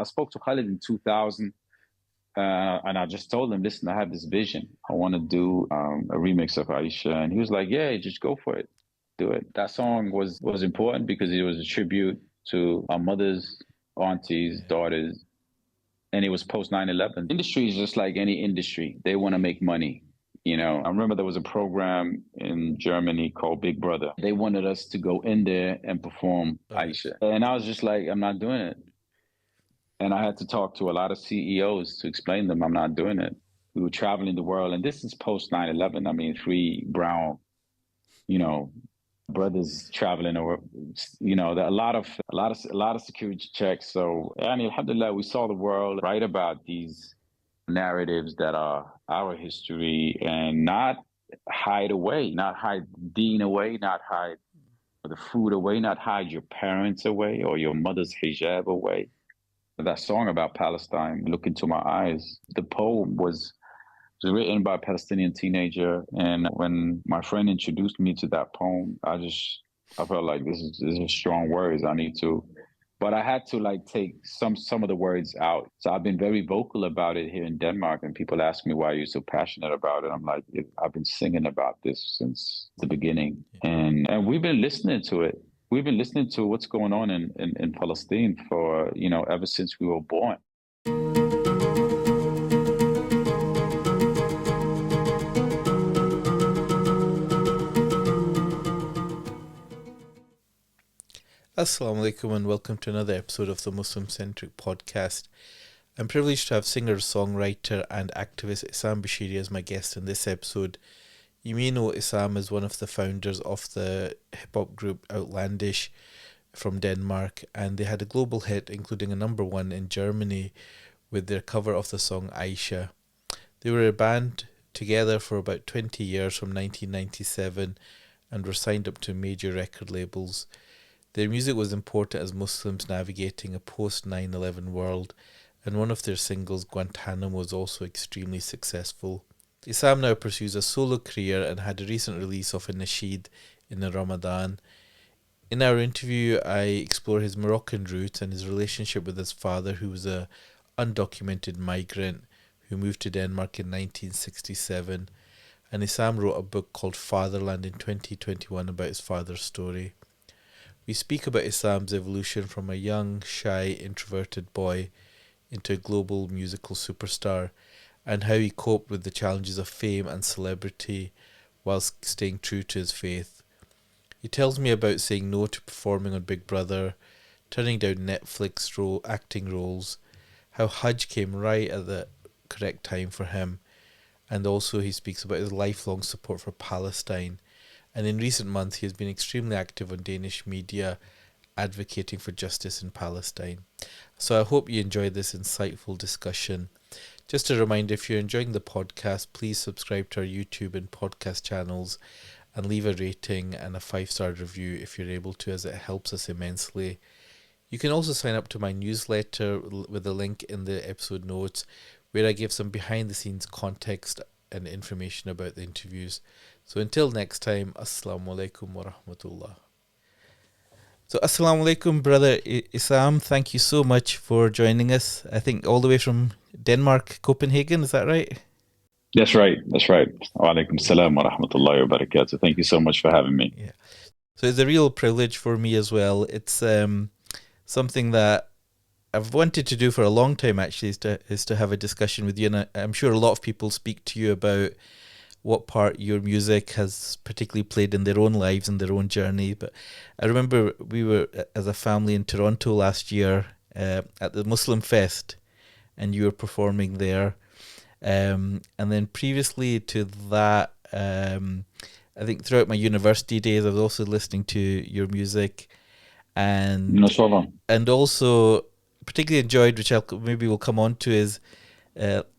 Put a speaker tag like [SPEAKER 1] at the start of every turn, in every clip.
[SPEAKER 1] I spoke to Khalid in 2000, and I just told him, listen, I have this vision. I want to do a remix of Aicha. And he was like, yeah, just go for it. Do it. That song was important because it was a tribute to our mothers, aunties, daughters, and it was post 9/11. Industry is just like any industry. They want to make money. I remember there was a program in Germany called Big Brother. They wanted us to go in there and perform Aicha. And I was just like, I'm not doing it. And I had to talk to a lot of CEOs to explain to them I'm not doing it. We were traveling the world, and this is post 9/11. I mean, three brown, brothers traveling over, a lot of security checks. So, I mean, alhamdulillah, we saw the world, write about these narratives that are our history and not hide away, not hide Deen away, not hide the food away, not hide your parents away or your mother's hijab away. That song about Palestine, Look Into My Eyes, the poem was written by a Palestinian teenager. And when my friend introduced me to that poem, I felt like this is strong words. But I had to take some of the words out. So I've been very vocal about it here in Denmark, and people ask me why you're so passionate about it. I'm like, I've been singing about this since the beginning, and we've been listening to it. We've been listening to what's going on in Palestine for, ever since we were born.
[SPEAKER 2] Assalamu alaikum and welcome to another episode of the Muslim-Centric podcast. I'm privileged to have singer, songwriter and activist Isam Bachiri as my guest in this episode. You may know Isam as one of the founders of the hip-hop group Outlandish from Denmark, and they had a global hit, including a number one in Germany with their cover of the song Aicha. They were a band together for about 20 years from 1997 and were signed up to major record labels. Their music was important as Muslims navigating a post 9/11 world, and one of their singles, Guantanamo, was also extremely successful. Isam now pursues a solo career and had a recent release of a nasheed in the Ramadan. In our interview, I explore his Moroccan roots and his relationship with his father, who was a undocumented migrant who moved to Denmark in 1967. And Isam wrote a book called Fatherhood in 2021 about his father's story. We speak about Isam's evolution from a young, shy, introverted boy into a global musical superstar, and how he coped with the challenges of fame and celebrity whilst staying true to his faith. He tells me about saying no to performing on Big Brother, turning down Netflix acting roles, how Hajj came right at the correct time for him, and also he speaks about his lifelong support for Palestine. And in recent months, he has been extremely active on Danish media, advocating for justice in Palestine. So I hope you enjoyed this insightful discussion. Just a reminder, if you're enjoying the podcast, please subscribe to our YouTube and podcast channels and leave a rating and a 5-star review if you're able to, as it helps us immensely. You can also sign up to my newsletter with a link in the episode notes, where I give some behind-the-scenes context and information about the interviews. So until next time, Assalamu alaikum wa rahmatullah. So Assalamu alaikum, brother Isam. Thank you so much for joining us. I think all the way from Denmark, Copenhagen, is that right?
[SPEAKER 1] That's right. Wa alaikum salam wa rahmatullahi wa barakatuh. Thank you so much for having me.
[SPEAKER 2] Yeah. So it's a real privilege for me as well. It's something that I've wanted to do for a long time, actually, is to have a discussion with you. And I'm sure a lot of people speak to you about what part your music has particularly played in their own lives and their own journey. But I remember we were, as a family, in Toronto last year at the Muslim Fest, and you were performing there. And then previously to that, I think throughout my university days, I was also listening to your music, and also particularly enjoyed, which maybe we'll come on to, is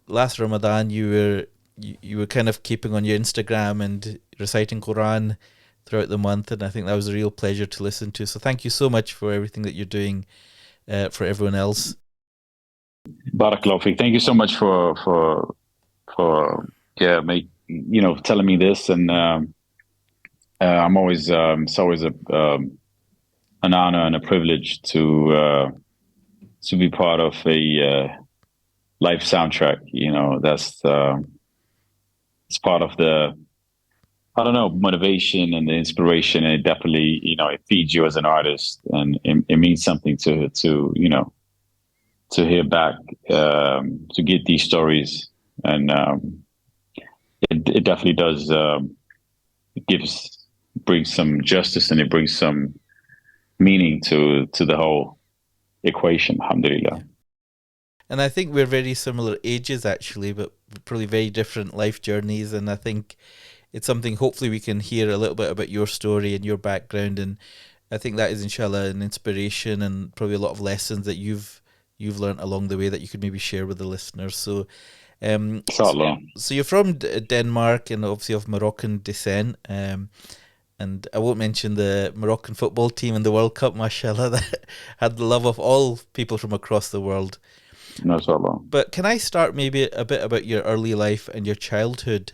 [SPEAKER 2] last Ramadan you were kind of keeping on your Instagram and reciting Quran throughout the month, and I think that was a real pleasure to listen to. So thank you so much for everything that you're doing for everyone else.
[SPEAKER 1] Barakallahu Feek. Thank you so much for telling me this, and I'm always it's always an honor and a privilege to to be part of a life soundtrack. That's it's part of the, I don't know, motivation and the inspiration, and it definitely, it feeds you as an artist, and it means something to hear back, to get these stories, and it definitely does. It brings some justice, and it brings some meaning to the whole equation. Alhamdulillah.
[SPEAKER 2] Yeah. And I think we're very similar ages actually, but probably very different life journeys. And I think it's something hopefully we can hear a little bit about your story and your background. And I think that is inshallah an inspiration and probably a lot of lessons that you've learned along the way that you could maybe share with the listeners. So um so,
[SPEAKER 1] Inshallah.
[SPEAKER 2] so you're from Denmark and obviously of Moroccan descent. And I won't mention the Moroccan football team in the World Cup, mashallah, that had the love of all people from across the world.
[SPEAKER 1] No, inshallah.
[SPEAKER 2] But can I start maybe a bit about your early life and your childhood?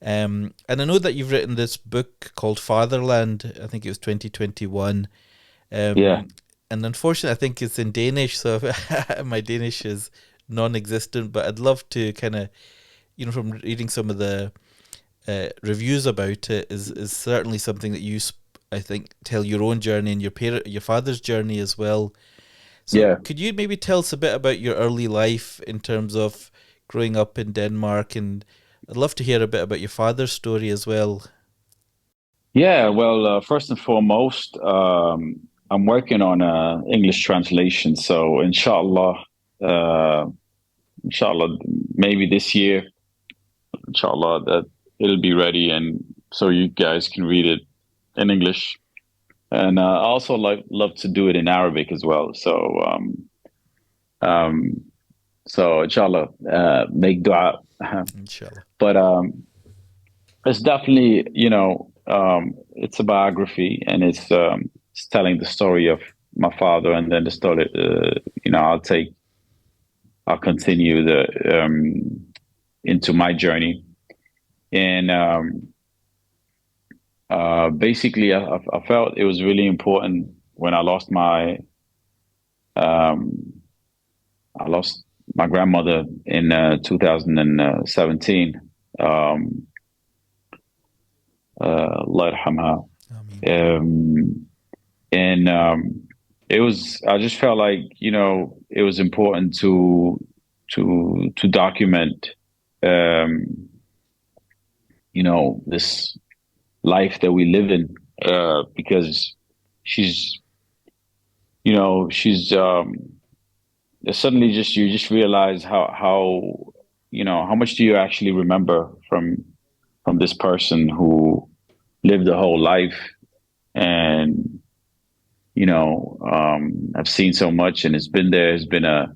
[SPEAKER 2] And I know that you've written this book called Fatherland. I think it was 2021.
[SPEAKER 1] Yeah.
[SPEAKER 2] And unfortunately, I think it's in Danish, so my Danish is non-existent. But I'd love to kind of, from reading some of the reviews about it, is certainly something that I think, tell your own journey and your father's journey as well. So
[SPEAKER 1] Yeah.
[SPEAKER 2] could you maybe tell us a bit about your early life in terms of growing up in Denmark? And I'd love to hear a bit about your father's story as well.
[SPEAKER 1] Yeah. Well, first and foremost, I'm working on a English translation. So uh, inshallah, maybe this year, inshallah, that it'll be ready, and so you guys can read it in English. And I also love to do it in Arabic as well. Um, so inshallah, make dua.
[SPEAKER 2] Inshallah.
[SPEAKER 1] But it's definitely, it's a biography, and it's telling the story of my father, and then the story. I'll continue the into my journey, and basically, I felt it was really important when um, I lost my grandmother in 2017. Allah yarhamha.
[SPEAKER 2] I mean,
[SPEAKER 1] And I just felt like, it was important to document, um, this life that we live in, because she's, she's, suddenly you just realize how much do you actually remember from this person who lived a whole life, and I've seen so much, and has been a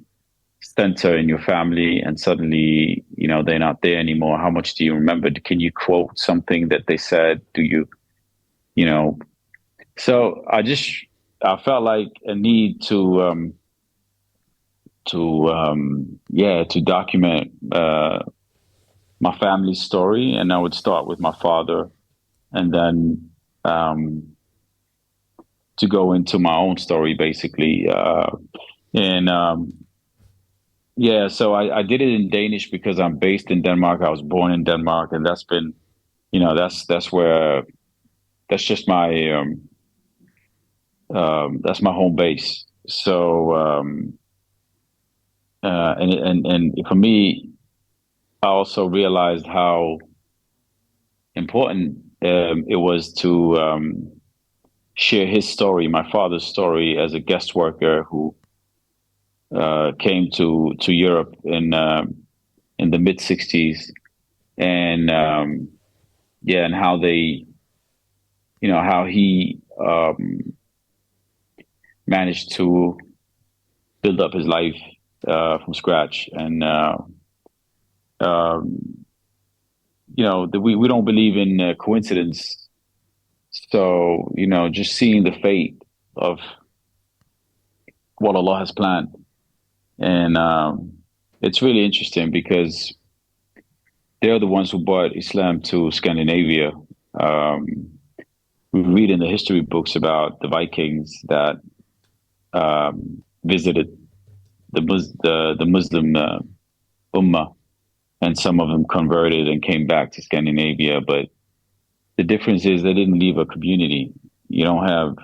[SPEAKER 1] center in your family, and suddenly, they're not there anymore. How much do you remember? Can you quote something that they said? Do you, you know? So I felt like a need to document my family's story, and I would start with my father, and then to go into my own story, basically. And Yeah, so I did it in Danish because I'm based in Denmark. I was born in Denmark, and that's been, that's where that's just my that's my home base. So and for me, I also realized how important it was to share his story, my father's story, as a guest worker who came to Europe in the mid 60s, and yeah, and how how he managed to build up his life from scratch, and um, we don't believe in coincidence. So just seeing the fate of what Allah has planned, and it's really interesting because they're the ones who brought Islam to Scandinavia. Um, we read in the history books about the Vikings that visited. the Muslim Ummah, and some of them converted and came back to Scandinavia. But the difference is they didn't leave a community. You don't have,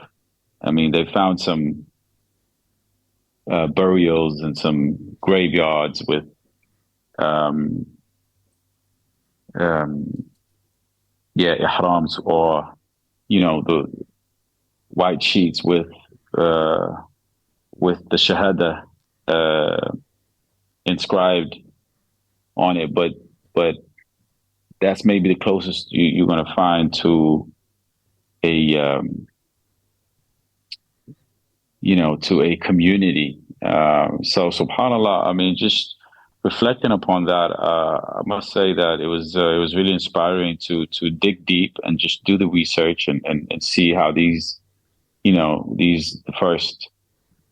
[SPEAKER 1] I mean, they found some burials and some graveyards with um, um, ihrams, or the white sheets with the shahada inscribed on it, but that's maybe the closest you're going to find to a to a community. So subhanallah, I mean, just reflecting upon that, I must say that it was really inspiring to dig deep and just do the research and see how these the first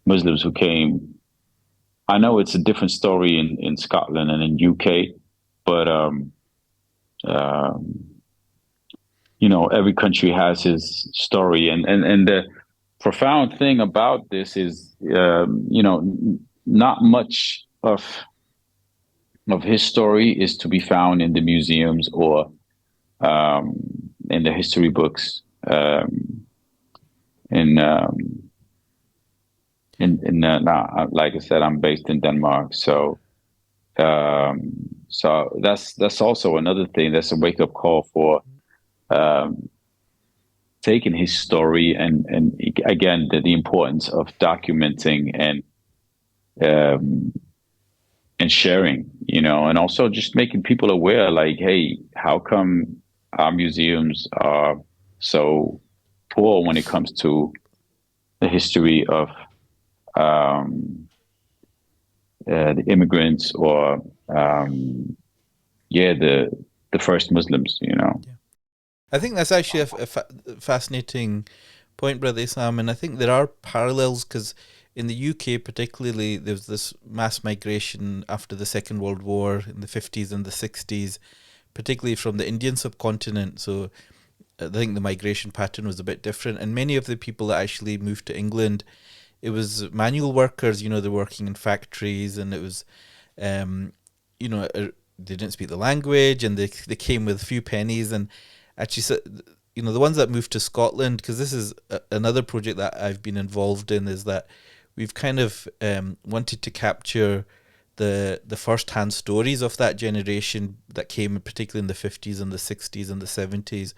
[SPEAKER 1] Muslims who came. I know it's a different story in Scotland and in UK, but every country has his story, and the profound thing about this is, not much of his story is to be found in the museums or in the history books. Now, like I said, I'm based in Denmark, so that's also another thing. That's a wake up call for taking his story and again the importance of documenting and sharing, and also just making people aware, like, hey, how come our museums are so poor when it comes to the history of the immigrants, or the first Muslims,
[SPEAKER 2] Yeah. I think that's actually a fascinating point, Brother Isam, and I think there are parallels, because in the UK particularly, there was this mass migration after the Second World War in the 50s and the 60s, particularly from the Indian subcontinent. So I think the migration pattern was a bit different, and many of the people that actually moved to England, it was manual workers. They're working in factories, and it was, they didn't speak the language, and they came with a few pennies. And actually, so, the ones that moved to Scotland, because this is another project that I've been involved in, is that we've kind of wanted to capture the first-hand stories of that generation that came, particularly in the 50s and the 60s and the 70s.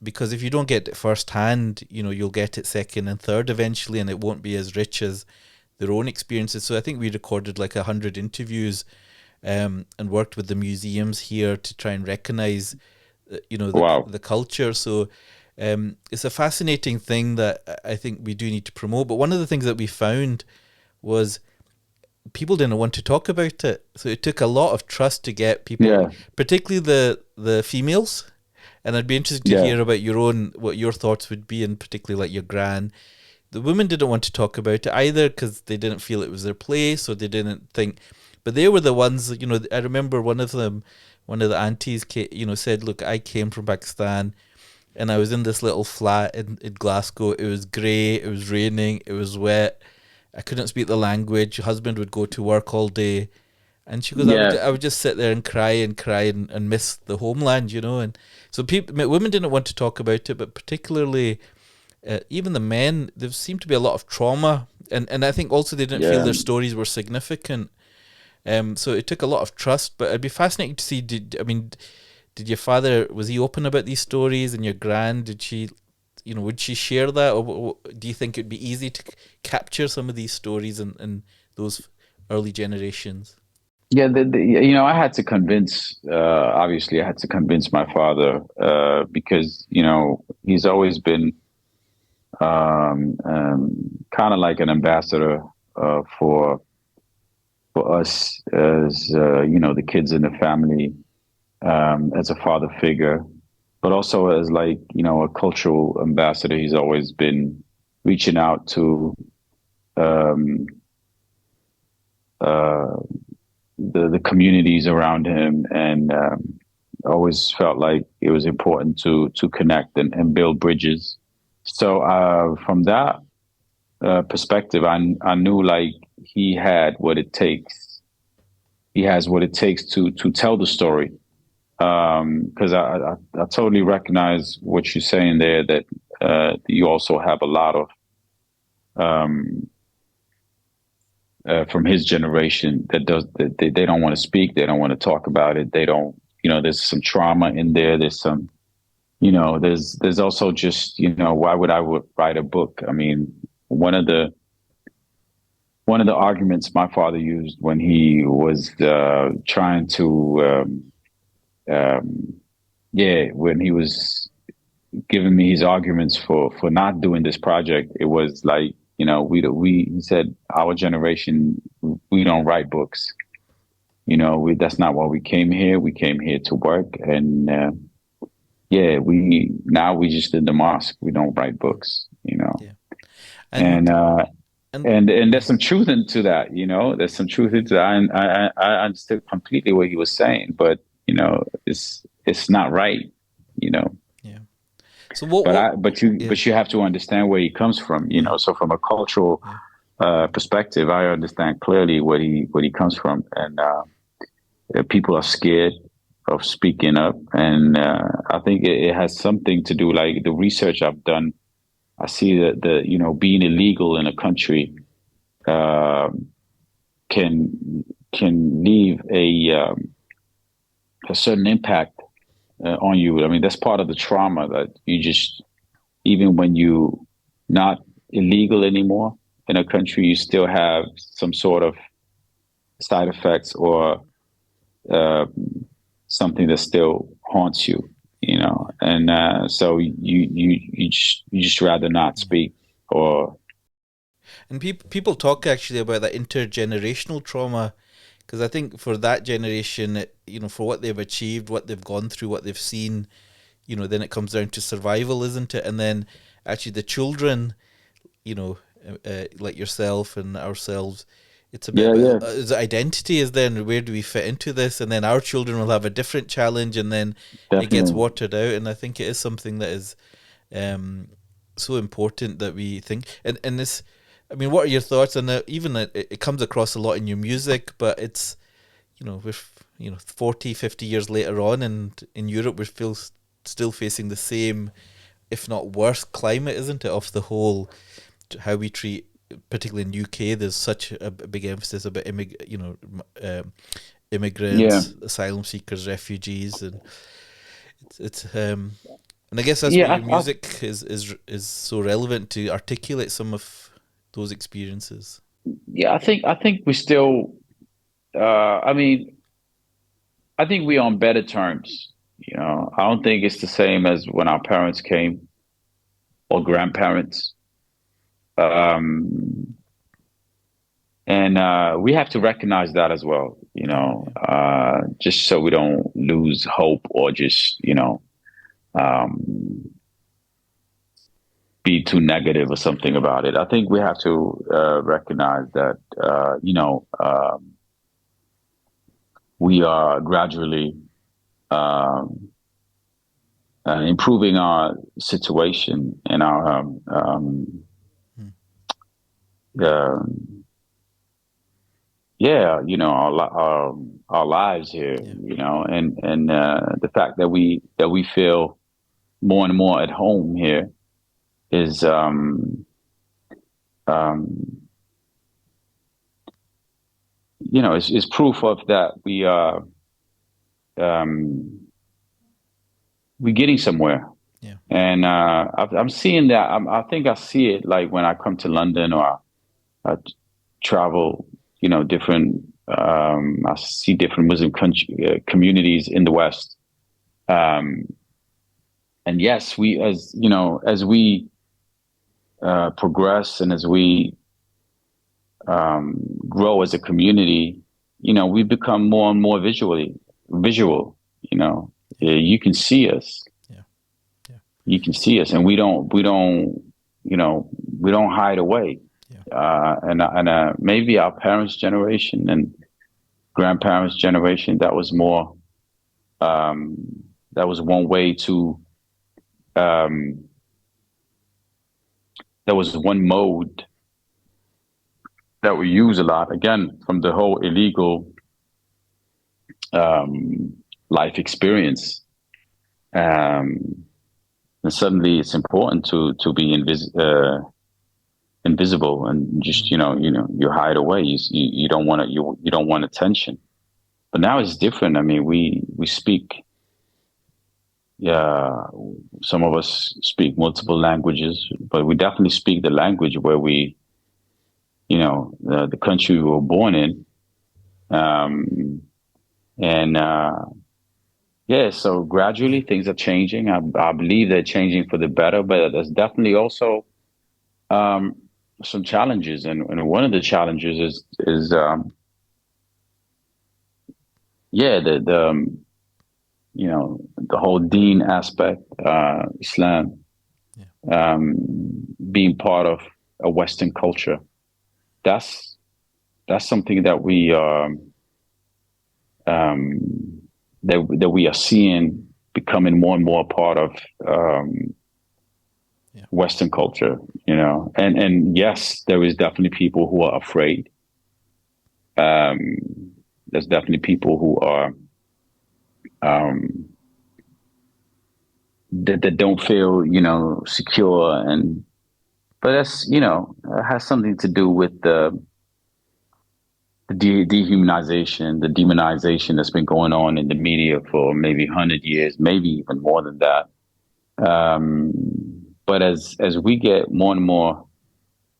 [SPEAKER 2] Because if you don't get it firsthand, you'll get it second and third eventually, and it won't be as rich as their own experiences. So I think we recorded like 100 interviews and worked with the museums here to try and recognize,
[SPEAKER 1] Wow.
[SPEAKER 2] the culture. So it's a fascinating thing that I think we do need to promote. But one of the things that we found was people didn't want to talk about it. So it took a lot of trust to get people, particularly the females. And I'd be interested to hear about what your thoughts would be, and particularly like your gran. The women didn't want to talk about it either because they didn't feel it was their place, or they didn't think. But they were the ones, I remember one of the aunties, said, look, I came from Pakistan and I was in this little flat in Glasgow. It was grey, it was raining, it was wet. I couldn't speak the language. Husband would go to work all day. And she goes, I would just sit there and cry and miss the homeland, And so women didn't want to talk about it, but particularly even the men, there seemed to be a lot of trauma. And I think also they didn't feel their stories were significant. So it took a lot of trust. But it'd be fascinating to see, did your father, was he open about these stories? And your gran, did she, would she share that? Or do you think it'd be easy to capture some of these stories in those early generations?
[SPEAKER 1] Yeah, I had to convince. Obviously, I had to convince my father because he's always been kind of like an ambassador for us as the kids in the family, as a father figure, but also as like a cultural ambassador. He's always been reaching out to the communities around him, and always felt like it was important to connect and build bridges. So from that perspective, I knew, like, he had what it takes. He has what it takes to tell the story. Because I totally recognize what you're saying there. That you also have a lot of um, from his generation that does that they don't want to speak. They don't want to talk about it. They don't. There's some trauma in there. There's some. There's also just why would write a book? I mean, one of the arguments my father used when he was trying to when he was giving me his arguments for not doing this project, it was like, we he said our generation, we don't write books. That's not why we came here. We came here to work, and we just did the mosque. We don't write books.
[SPEAKER 2] Yeah.
[SPEAKER 1] And
[SPEAKER 2] And
[SPEAKER 1] and there's some truth into that. There's some truth into that. I understood completely what he was saying, but it's not right. You know.
[SPEAKER 2] yeah. So what
[SPEAKER 1] But
[SPEAKER 2] what
[SPEAKER 1] I but you
[SPEAKER 2] yeah,
[SPEAKER 1] but you have to understand where he comes from.
[SPEAKER 2] yeah,
[SPEAKER 1] So from a cultural
[SPEAKER 2] yeah,
[SPEAKER 1] perspective, I understand clearly what he comes from, and people are scared of speaking up, and I think it has something to do, like the research I've done. I see that being illegal in a country uh, can leave a certain impact on you. I mean, that's part of the trauma that you just, even when you not illegal anymore in a country, you still have some sort of side effects or uh, something that still haunts you. And so you just rather not
[SPEAKER 2] yeah.
[SPEAKER 1] speak or
[SPEAKER 2] And people talk actually about that intergenerational trauma, because I think for that generation, for what they've achieved, what they've gone through, what they've seen, then it comes down to survival, isn't it? And then actually the children, you know, like yourself and ourselves, it's a bit
[SPEAKER 1] yeah,
[SPEAKER 2] about
[SPEAKER 1] yeah,
[SPEAKER 2] the identity is then where do we fit into this, and then our children will have a different challenge, and then it gets
[SPEAKER 1] definitely.
[SPEAKER 2] watered out. And I think it is something that is um, so important that we think. And this, I mean, what are your thoughts on that? Even that it comes across a lot in your music, but it's with 40, 50 years later on, and in Europe we're still facing the same, if not worse, climate, isn't it? Of the whole how we treat, particularly in UK, there's such a big emphasis about
[SPEAKER 1] Yeah,
[SPEAKER 2] immigrants, asylum seekers, refugees, and it's and I guess that's where
[SPEAKER 1] yeah.
[SPEAKER 2] your music is so relevant to articulate some of those experiences.
[SPEAKER 1] Yeah, I think we still. I mean, I think we're on better terms. I don't think it's the same as when our parents came or grandparents. Um, and we have to recognize that as well.
[SPEAKER 2] Yeah,
[SPEAKER 1] Just so we don't lose hope or just um, be too negative or something about it. I think we have to recognize that we are gradually um, improving our situation and our
[SPEAKER 2] mm,
[SPEAKER 1] uh, yeah, our lives here,
[SPEAKER 2] yeah,
[SPEAKER 1] and the fact that we feel more and more at home here is um, is proof of that um, we're getting somewhere.
[SPEAKER 2] yeah,
[SPEAKER 1] And I'm seeing that. I think I see it like when I come to London or I travel, different. I see different Muslim communities in the West. Um, and yes, as we progress and as we grow as a community, we become more and more visual.
[SPEAKER 2] yeah,
[SPEAKER 1] You can see us.
[SPEAKER 2] yeah, yeah,
[SPEAKER 1] You can see us, and we don't hide away.
[SPEAKER 2] yeah,
[SPEAKER 1] And maybe our parents' generation and grandparents' generation, that was more. Um, that was one way to. That was one mode that we use a lot, again, from the whole illegal um, life experience. Um, and suddenly it's important to be invisible, and just,
[SPEAKER 2] Mm.
[SPEAKER 1] you hide away. You don't want to, you don't want attention. But now it's different. I mean, we speak, yeah, some of us speak multiple languages, but we definitely speak the language where the country we were born in. Um, and Yeah, so
[SPEAKER 2] Yeah.
[SPEAKER 1] gradually things are changing. I believe they're changing for the better, but there's definitely also um, some challenges, and one of the challenges is yeah, the whole Deen aspect, Islam,
[SPEAKER 2] Yeah.
[SPEAKER 1] um, being part of a Western culture. That's that's something that um, that we are seeing becoming more and more part of um,
[SPEAKER 2] Yeah.
[SPEAKER 1] Western culture. And yes, there is definitely people who are afraid. Um, there's definitely people who are um, that don't feel, secure, and but that's, has something to do with the dehumanization, the demonization that's been going on in the media for maybe 100 years, maybe even more than that. Um, but as we get more and more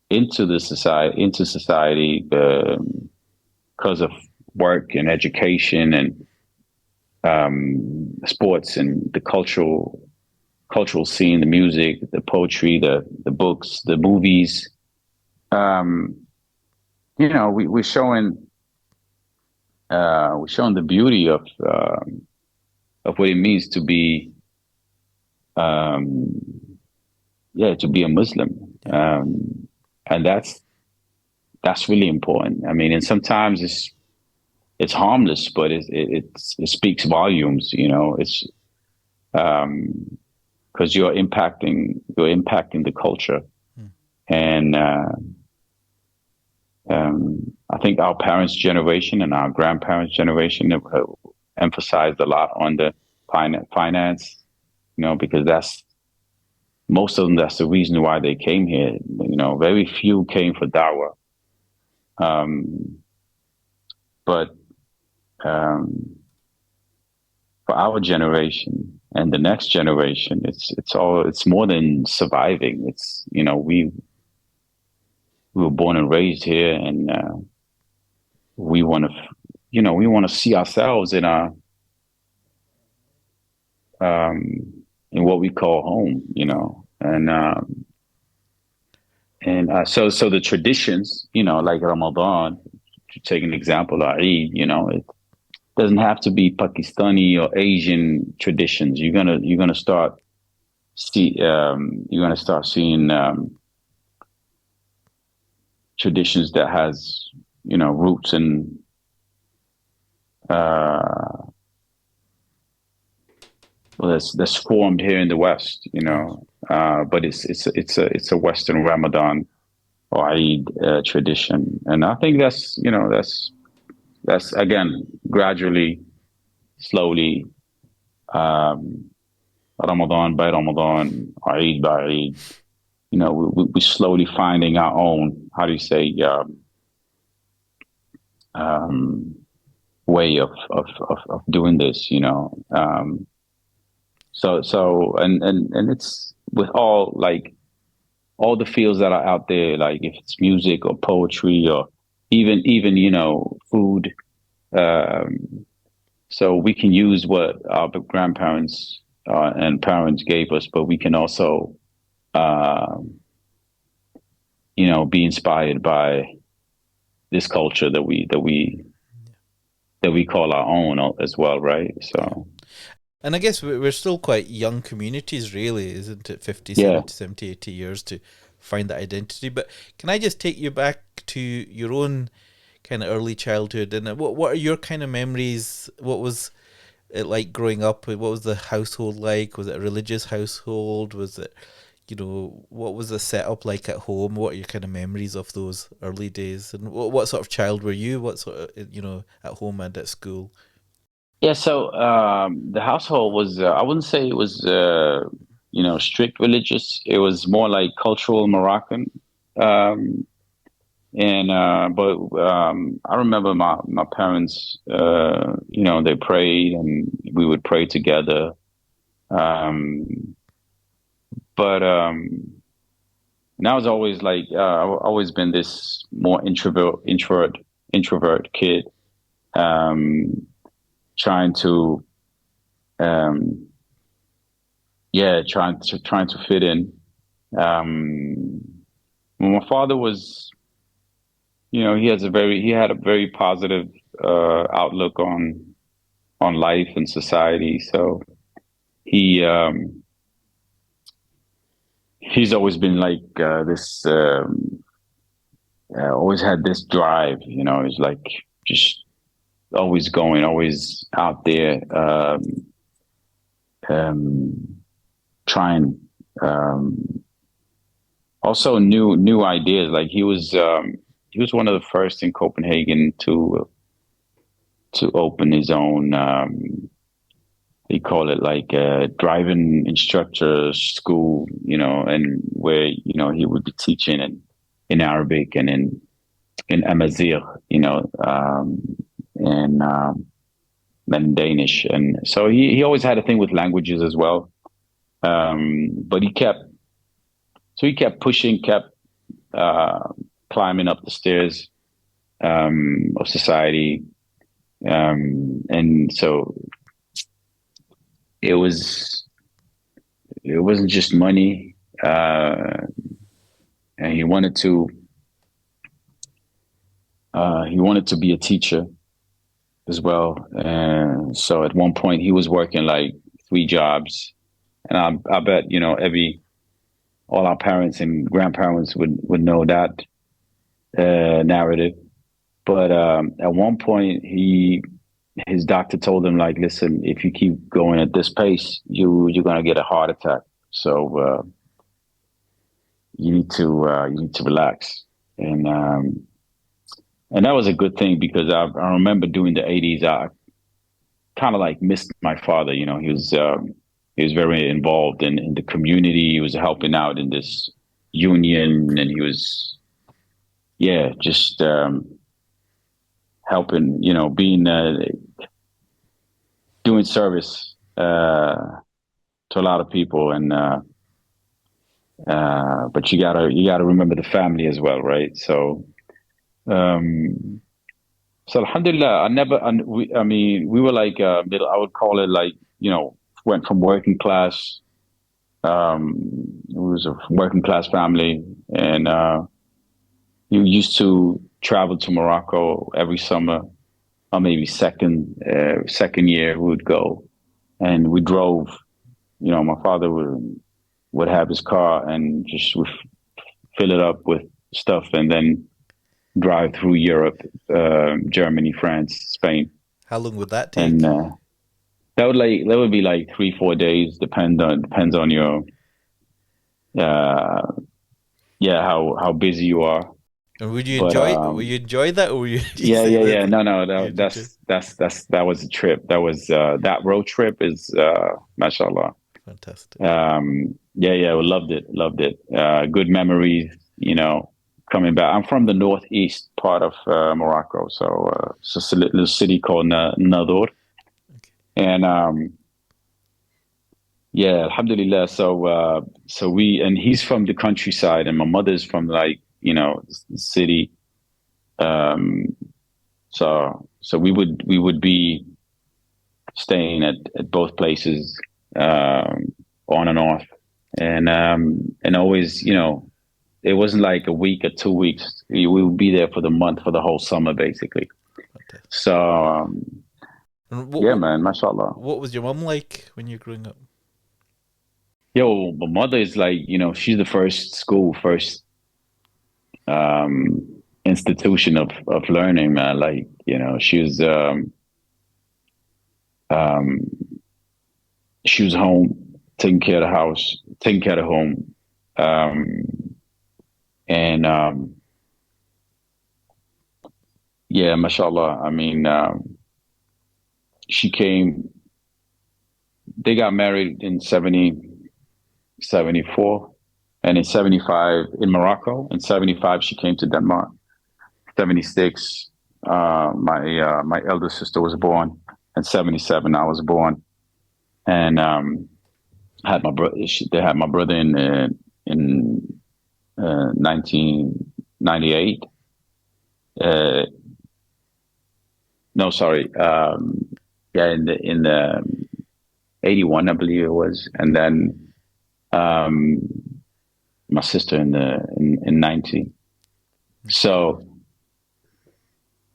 [SPEAKER 1] into society, because of work and education and sports and the cultural scene, the music, the poetry, the books, the movies. Um, we're showing the beauty of what it means to be um, yeah, to be a Muslim,
[SPEAKER 2] Yeah.
[SPEAKER 1] and that's really important. I mean, and sometimes it's harmless, but it speaks volumes. It's because you're impacting the culture.
[SPEAKER 2] Mm.
[SPEAKER 1] And I think our parents' generation and our grandparents' generation have emphasized a lot on the finance, because that's most of them. That's the reason why they came here. Very few came for dawah. Um, but um, for our generation and the next generation, it's more than surviving. It's, we were born and raised here, and we want to, we want to see ourselves um, in what we call home, and so the traditions, like Ramadan, to take an example, or Eid, it doesn't have to be Pakistani or Asian traditions. You're gonna start seeing traditions that has roots in uh, well, that's formed here in the West,
[SPEAKER 2] Yeah.
[SPEAKER 1] but it's a Western Ramadan or Eid tradition, and I think that's again gradually, slowly, um, Ramadan by Ramadan, Eid by Eid. We're slowly finding our own, how do you say, um, way of doing this. And it's with all the fields that are out there, like if it's music or poetry or even food. Um, so we can use what our grandparents and parents gave us, but we can also uh, be inspired by this culture that we call our own as well, right?
[SPEAKER 2] Yeah.
[SPEAKER 1] So
[SPEAKER 2] And I guess we're still quite young communities, really, isn't it? 50,
[SPEAKER 1] yeah,
[SPEAKER 2] 70, 70, 80 years to find that identity. But can I just take you back to your own kind of early childhood? And what are your kind of memories? What was it like growing up? What was the household like? Was it a religious household? Was it, what was the setup like at home? What are your kind of memories of those early days? And what sort of child were you? What sort of, at home and at school?
[SPEAKER 1] Yeah, so the household was, I wouldn't say it was, strict religious. It was more like cultural Moroccan. Um, but I remember my parents, they prayed and we would pray together. Um, but and I was always like, I've always been this more introvert kid, um, trying to, um, yeah, trying to fit in. Um, well, my father was, he had a very positive outlook on life and society. So he he's always been like this. Always had this drive. He's like just always going, always out there, um, trying. Um, Also new ideas. Like he was one of the first in Copenhagen to open his own. They call it like a driving instructor school, and where he would be teaching in Arabic and in Amazigh, and then Danish, and so he always had a thing with languages as well. But he kept pushing, kept uh, climbing up the stairs of society, and so it was it wasn't just money, and he wanted to be a teacher as well. And so at one point he was working like three jobs, and I bet every all our parents and grandparents would know that narrative. But at one point, his doctor told him like, "Listen, if you keep going at this pace, you're gonna get a heart attack. So you need to relax." And that was a good thing because I remember during the '80s, I kind of like missed my father. He was very involved in the community. He was helping out in this union, and he was, yeah, just helping, being doing service to a lot of people. And but you gotta remember the family as well, right? Um, so Alhamdulillah, I mean, we were like middle. I would call it like went from working class. It was a working class family, and you used to travel to Morocco every summer, or maybe second year we would go, and we drove. My father would have his car and just would fill it up with stuff, and then drive through Europe, Germany, France, Spain,
[SPEAKER 2] How long would that
[SPEAKER 1] and
[SPEAKER 2] take?
[SPEAKER 1] that would be like 3-4 days, depends on your uh yeah, how busy you are.
[SPEAKER 2] And would you
[SPEAKER 1] But
[SPEAKER 2] enjoy? Would you enjoy that, or were you? You
[SPEAKER 1] yeah,
[SPEAKER 2] say
[SPEAKER 1] yeah,
[SPEAKER 2] that
[SPEAKER 1] yeah. No, no,
[SPEAKER 2] you'd enjoy?
[SPEAKER 1] that was a trip. That road trip is mashallah.
[SPEAKER 2] Fantastic.
[SPEAKER 1] Yeah, yeah, we loved it, loved it. Good memories, coming back. I'm from the northeast part of Morocco, so it's a little city called Nador,
[SPEAKER 2] Okay.
[SPEAKER 1] and yeah, alhamdulillah. And he's from the countryside, and my mother's from like the city. Um, so we would be staying at both places, on and off, and always, it wasn't like a week or 2 weeks. We would be there for the month, for the whole summer, basically.
[SPEAKER 2] Fantastic.
[SPEAKER 1] So
[SPEAKER 2] And
[SPEAKER 1] yeah, man, mashallah.
[SPEAKER 2] what was your mum like when you were growing up?
[SPEAKER 1] Yo, my mother is like, she's the first institution of learning, man. Like, um, she was home, taking care of the house, taking care of home. And yeah, mashallah. I mean, she came, they got married in 74, and in 75 in Morocco. In 75, she came to Denmark. 76, my elder sister was born. In 77, I was born. And had my brother. They had my brother in 1998. Uh, no, sorry. Yeah, in the 81, I believe it was, and then um, my sister in 90. So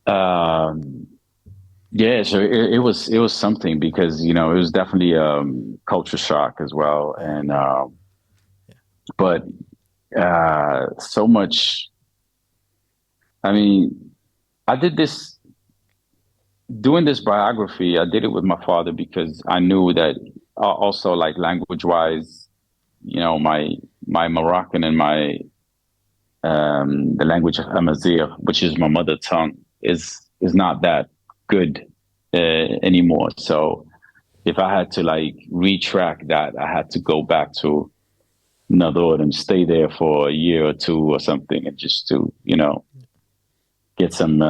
[SPEAKER 1] um, yeah, so it was something because it was definitely culture shock as well,
[SPEAKER 2] Yeah.
[SPEAKER 1] and
[SPEAKER 2] Yeah.
[SPEAKER 1] but so much. I mean, I did this doing this biography. I did it with my father because I knew that also like language wise, my Moroccan and my the language of Amazigh, which is my mother tongue, is not that good anymore. So if I had to like retrack that, I had to go back to Nador and stay there for a year or two or something, and just to get some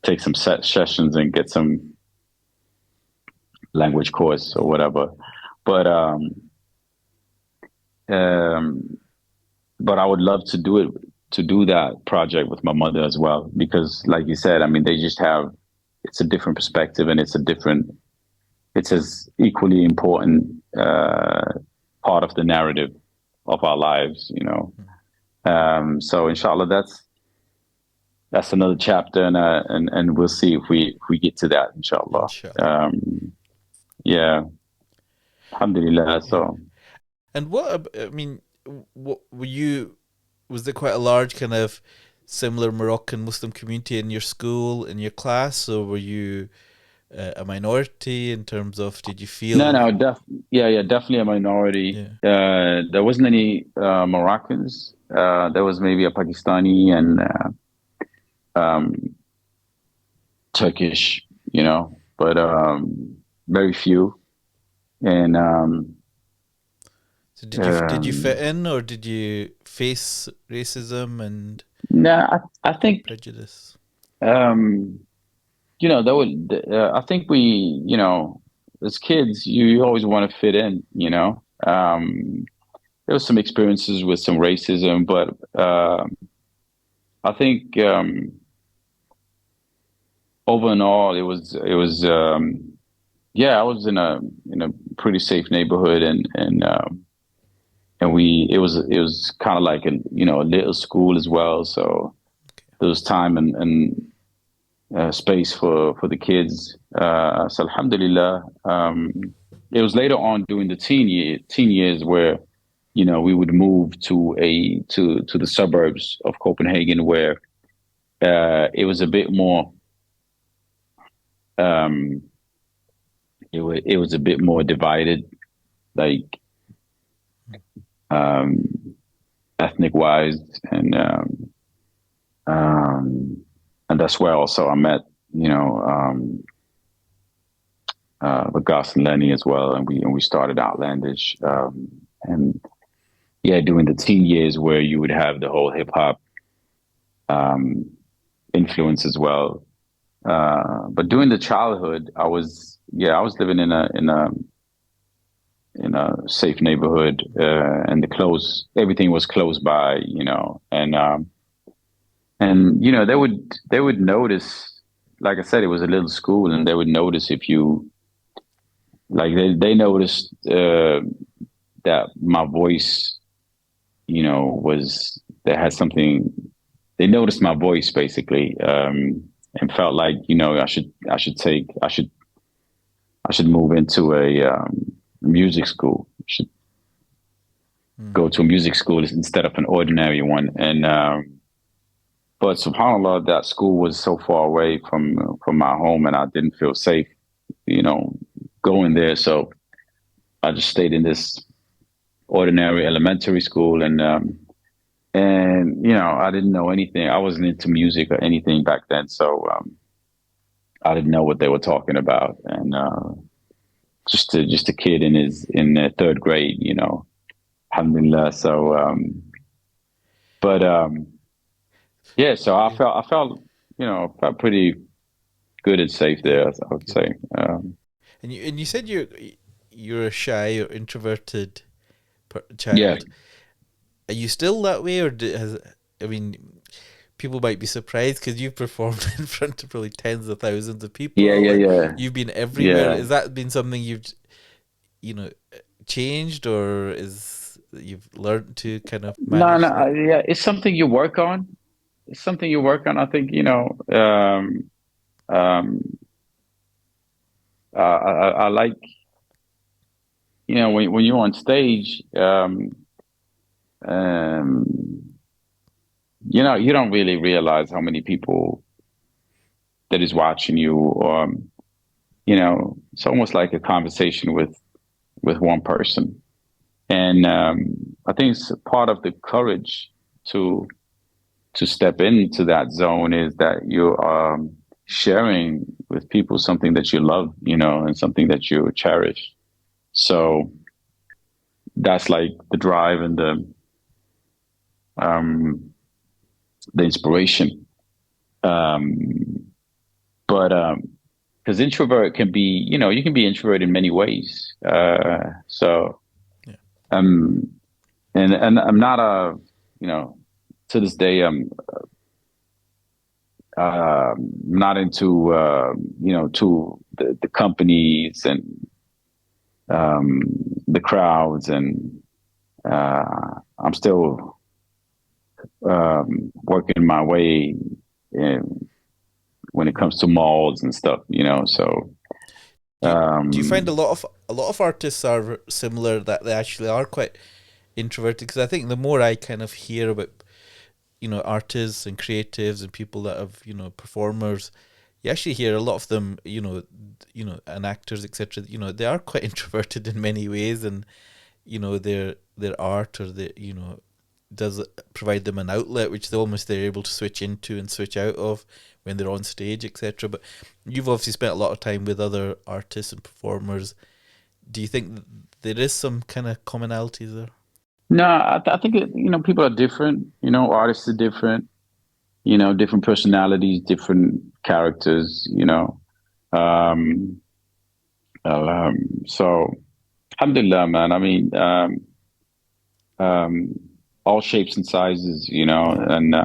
[SPEAKER 1] take some set sessions and get some language course or
[SPEAKER 2] Yeah.
[SPEAKER 1] whatever. But um, but I would love to do that project with my mother as well because, like you said, I mean, they just have it's a different perspective and it's as equally important part of the narrative of our lives. So inshallah, that's another chapter, and we'll see if we get to that, inshallah.
[SPEAKER 2] Inshallah.
[SPEAKER 1] Yeah, alhamdulillah.
[SPEAKER 2] Yeah.
[SPEAKER 1] So
[SPEAKER 2] And I mean, what were you? Was there quite a large kind of similar Moroccan Muslim community in your school, in your class, or were you a minority in terms of? Did you
[SPEAKER 1] no,
[SPEAKER 2] feel?
[SPEAKER 1] no, yeah, definitely a minority.
[SPEAKER 2] Yeah.
[SPEAKER 1] There wasn't any Moroccans. There was maybe a Pakistani and um, Turkish, but very few. And
[SPEAKER 2] So did you fit
[SPEAKER 1] um,
[SPEAKER 2] in, or did you face racism and
[SPEAKER 1] no, I think
[SPEAKER 2] prejudice?
[SPEAKER 1] um, that would. I think as kids, you always want to fit in. There was some experiences with some racism, but I think over and all, it was yeah, I was in a pretty safe neighborhood, and it was kind of like a little school as well, so there was time and space for the kids. So alhamdulillah, it was later on during the teen years where we would move to the suburbs of Copenhagen where it was a bit more um, it was a bit more divided, like um, ethnic wise, and um, and that's where also I met Gus and Lenny as well, and we started Outlandish, and yeah, during the teen years where you would have the whole hip hop um, influence as well. But during the childhood, I was living in a safe neighborhood, and everything was close by, and they would notice, like I said, it was a little school, and they would notice if you like they noticed that my voice, was they had something. They noticed my voice basically, and felt like I should move into a music school. Should
[SPEAKER 2] Mm.
[SPEAKER 1] go to a music school instead of an ordinary one. And but subhanallah, that school was so far away from my home, and I didn't feel safe, you know, going there. So I just stayed in this ordinary elementary school, and I didn't know anything. I wasn't into music or anything back then, so I didn't know what they were talking about, and just a kid in the third grade, alhamdulillah. So, but yeah, so
[SPEAKER 2] Yeah.
[SPEAKER 1] felt pretty good and safe there, I would
[SPEAKER 2] Good.
[SPEAKER 1] say.
[SPEAKER 2] And you said you're a shy or introverted
[SPEAKER 1] Yeah,
[SPEAKER 2] child. Are you still that way, or I mean, people might be surprised because you've performed in front of probably tens of thousands of
[SPEAKER 1] yeah,
[SPEAKER 2] people,
[SPEAKER 1] yeah,
[SPEAKER 2] and
[SPEAKER 1] yeah,
[SPEAKER 2] you've been everywhere.
[SPEAKER 1] yeah.
[SPEAKER 2] Has that been something you've you know changed, or is you've learned to kind of
[SPEAKER 1] No, no,
[SPEAKER 2] manage that?
[SPEAKER 1] yeah, it's something you work on. It's something you work on. I think, um, I like, when you're on stage, um, you don't really realize how many people that is watching you, or, it's almost like a conversation with one person. And I think it's part of the courage to to step into that zone is that you're sharing with people something that you love, and something that you cherish. So that's like the drive and um, the inspiration. Um, but because introvert can be, you can be introvert in many ways. So
[SPEAKER 2] Yeah.
[SPEAKER 1] um, and I'm not to this day, not into to the companies and um, the crowds, and I'm still working my way in, when it comes to malls and stuff. So
[SPEAKER 2] Do you find
[SPEAKER 1] um,
[SPEAKER 2] a lot of artists are similar, that they actually are quite introverted? Because I think the more I kind of hear about artists and creatives and people that have performers, you actually hear a lot of them, and actors, etc. They are quite introverted in many ways, and their art, or does provide them an outlet which they're able to switch into and switch out of when they're on stage, etc. But you've obviously spent a lot of time with other artists and performers. Do you think there is some kind of commonalities there?
[SPEAKER 1] no, I think people are different. Artists are different. Different personalities, different characters. Um, so, alhamdulillah, man. I mean, um, all shapes and sizes,
[SPEAKER 2] Yeah.
[SPEAKER 1] and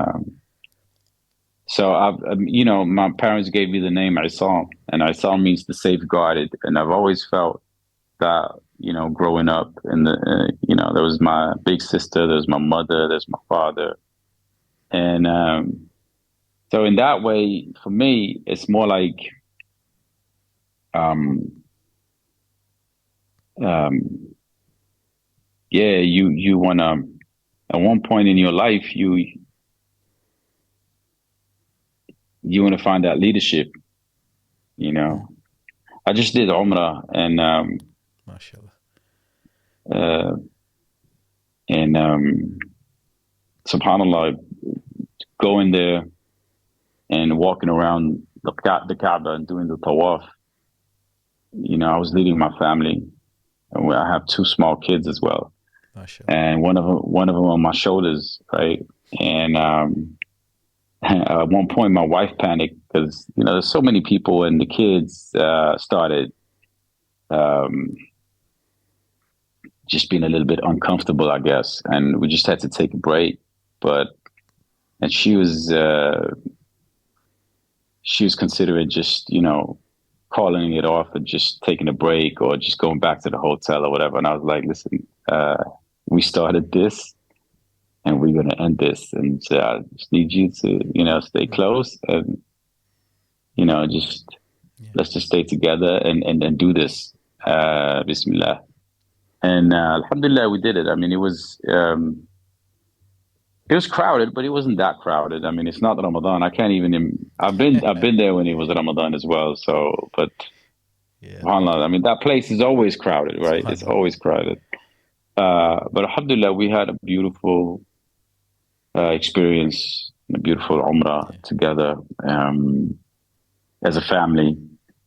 [SPEAKER 1] so my parents gave me the name Isam, and Isam means the safeguarded, and I've always felt that, growing up, and there was my big sister, there's my mother, there's my father, and so in that way, for me, it's more like um, um, yeah, you wanna, at one point in your life, you want to find that leadership. You
[SPEAKER 2] Mm.
[SPEAKER 1] know, I just did Umrah,
[SPEAKER 2] Mashallah.
[SPEAKER 1] uh, and Subhanallah, going there and walking around the Kaaba and doing the tawaf. I was leading my family, and I have two small kids as well,
[SPEAKER 2] Mashallah.
[SPEAKER 1] and one of them on my shoulders, right? And at one point, my wife panicked because there's so many people, and the kids started um, just being a little bit uncomfortable, I guess, and we just had to take a break. But and she was considering just calling it off and just taking a break or just going back to the hotel or whatever. And I was like, listen, we started this and we're going to end this. And so I just need you to, stay
[SPEAKER 2] Mm.
[SPEAKER 1] close and, just
[SPEAKER 2] Yeah.
[SPEAKER 1] let's just stay together and do this. Bismillah. And alhamdulillah, we did it. I mean, it was crowded, but it wasn't that crowded. I mean, it's not Ramadan. I can't even. I've been there when it was Ramadan as well. So, but
[SPEAKER 2] Yeah.
[SPEAKER 1] subhanallah, I mean, that place is always crowded, right? It's
[SPEAKER 2] Subhanallah.
[SPEAKER 1] always crowded. But alhamdulillah, we had a beautiful experience, a beautiful Umrah
[SPEAKER 2] Yeah.
[SPEAKER 1] together as a family.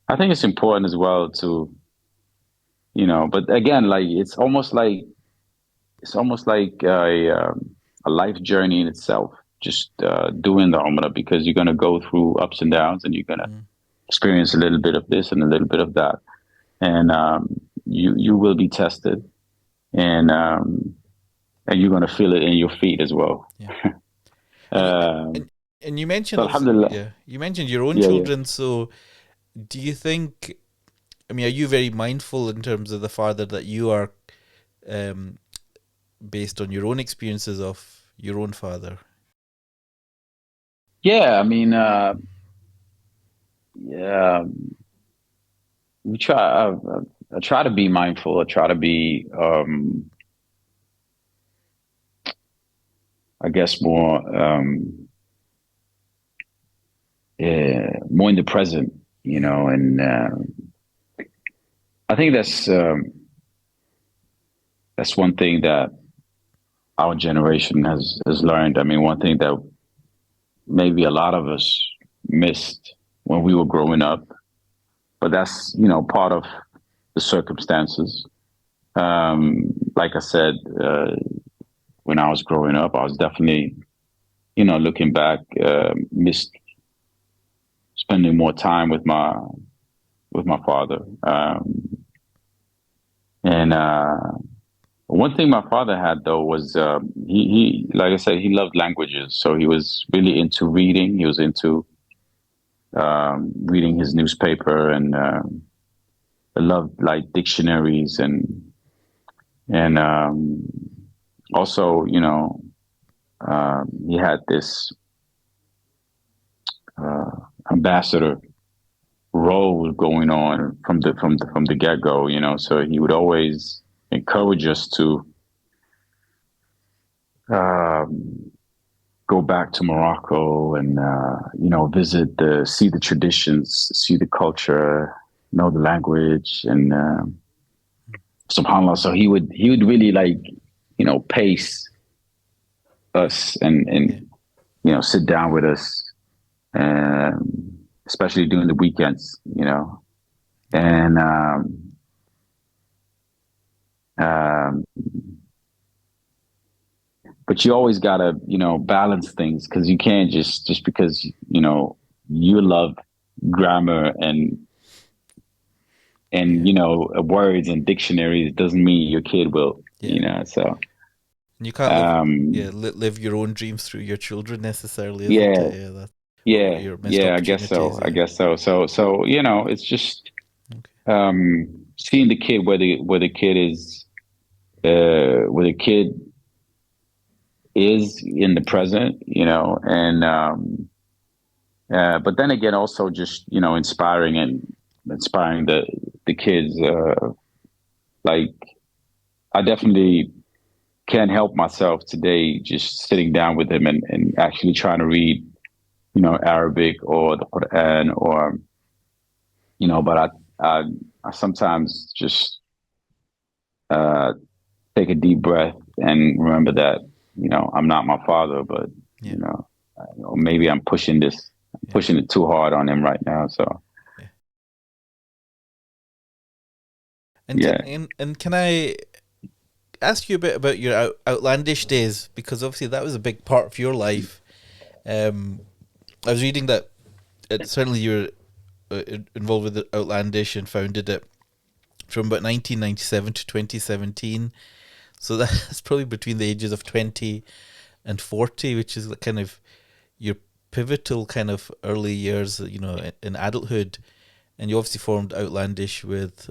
[SPEAKER 1] I think it's important as well to, but again, like it's almost like a life journey in itself. Just doing the Umrah because you're going to go through ups and downs, and you're going to
[SPEAKER 2] Mm.
[SPEAKER 1] experience a little bit of this and a little bit of that, and you will be tested, and um, and you're going to feel it in your feet as well.
[SPEAKER 2] Yeah. And you,
[SPEAKER 1] Um,
[SPEAKER 2] and and you mentioned
[SPEAKER 1] so
[SPEAKER 2] obviously,
[SPEAKER 1] alhamdulillah,
[SPEAKER 2] yeah, you mentioned your own
[SPEAKER 1] yeah, yeah.
[SPEAKER 2] children. So, do you think? I mean, are you very mindful in terms of the father that you are, um, based on your own experiences of your own father?
[SPEAKER 1] Yeah, I mean, yeah, we try. I try to be mindful. I try to be, I guess, more in the present,
[SPEAKER 2] Mm.
[SPEAKER 1] and I think that's one thing that our generation has learned. I mean, one thing that maybe a lot of us missed when we were growing up, but that's part of the circumstances. Like I said, when I was growing up, I was definitely, looking back, missed spending more time with my father. And one thing my father had though was he like I said, he loved languages, so he was really into reading. He was into reading his newspaper, and loved like dictionaries, and also he had this uh, ambassador role going on from the get go. So he would always encourage us to um, go back to Morocco, and visit see the traditions, see the culture, know the language, and subhanallah. So he would really like pace us, and
[SPEAKER 2] Yeah.
[SPEAKER 1] sit down with us, especially during the weekends,
[SPEAKER 2] Yeah.
[SPEAKER 1] and um, but you always gotta balance things, because you can't just because you love grammar and
[SPEAKER 2] Yeah.
[SPEAKER 1] words and dictionaries doesn't mean your kid will,
[SPEAKER 2] Yeah.
[SPEAKER 1] so
[SPEAKER 2] And you can't live,
[SPEAKER 1] um
[SPEAKER 2] yeah, live your own dreams through your children necessarily, isn't
[SPEAKER 1] yeah,
[SPEAKER 2] it? Yeah, that, or
[SPEAKER 1] yeah,
[SPEAKER 2] your missed
[SPEAKER 1] yeah, I guess so,
[SPEAKER 2] opportunities. Yeah.
[SPEAKER 1] so it's just
[SPEAKER 2] Okay.
[SPEAKER 1] seeing the kid where the kid is where the kid is in the
[SPEAKER 2] Yeah.
[SPEAKER 1] present, and but then again, also just inspiring the kids. Like I definitely can't help myself today just sitting down with him, and actually trying to read, Arabic or the Quran, or but I, I sometimes just uh, take a deep breath and remember that I'm not my father, but
[SPEAKER 2] Yeah.
[SPEAKER 1] you know, or maybe I'm
[SPEAKER 2] Yeah.
[SPEAKER 1] pushing it too hard on him right now. So
[SPEAKER 2] Yeah. And
[SPEAKER 1] yeah.
[SPEAKER 2] can I ask you a bit about your outlandish days, because obviously that was a big part of your life. I was reading that certainly you were involved with Outlandish and founded it from about 1997 to 2017. So that's probably between the ages of 20 and 40, which is kind of your pivotal kind of early years, in adulthood. And you obviously formed Outlandish with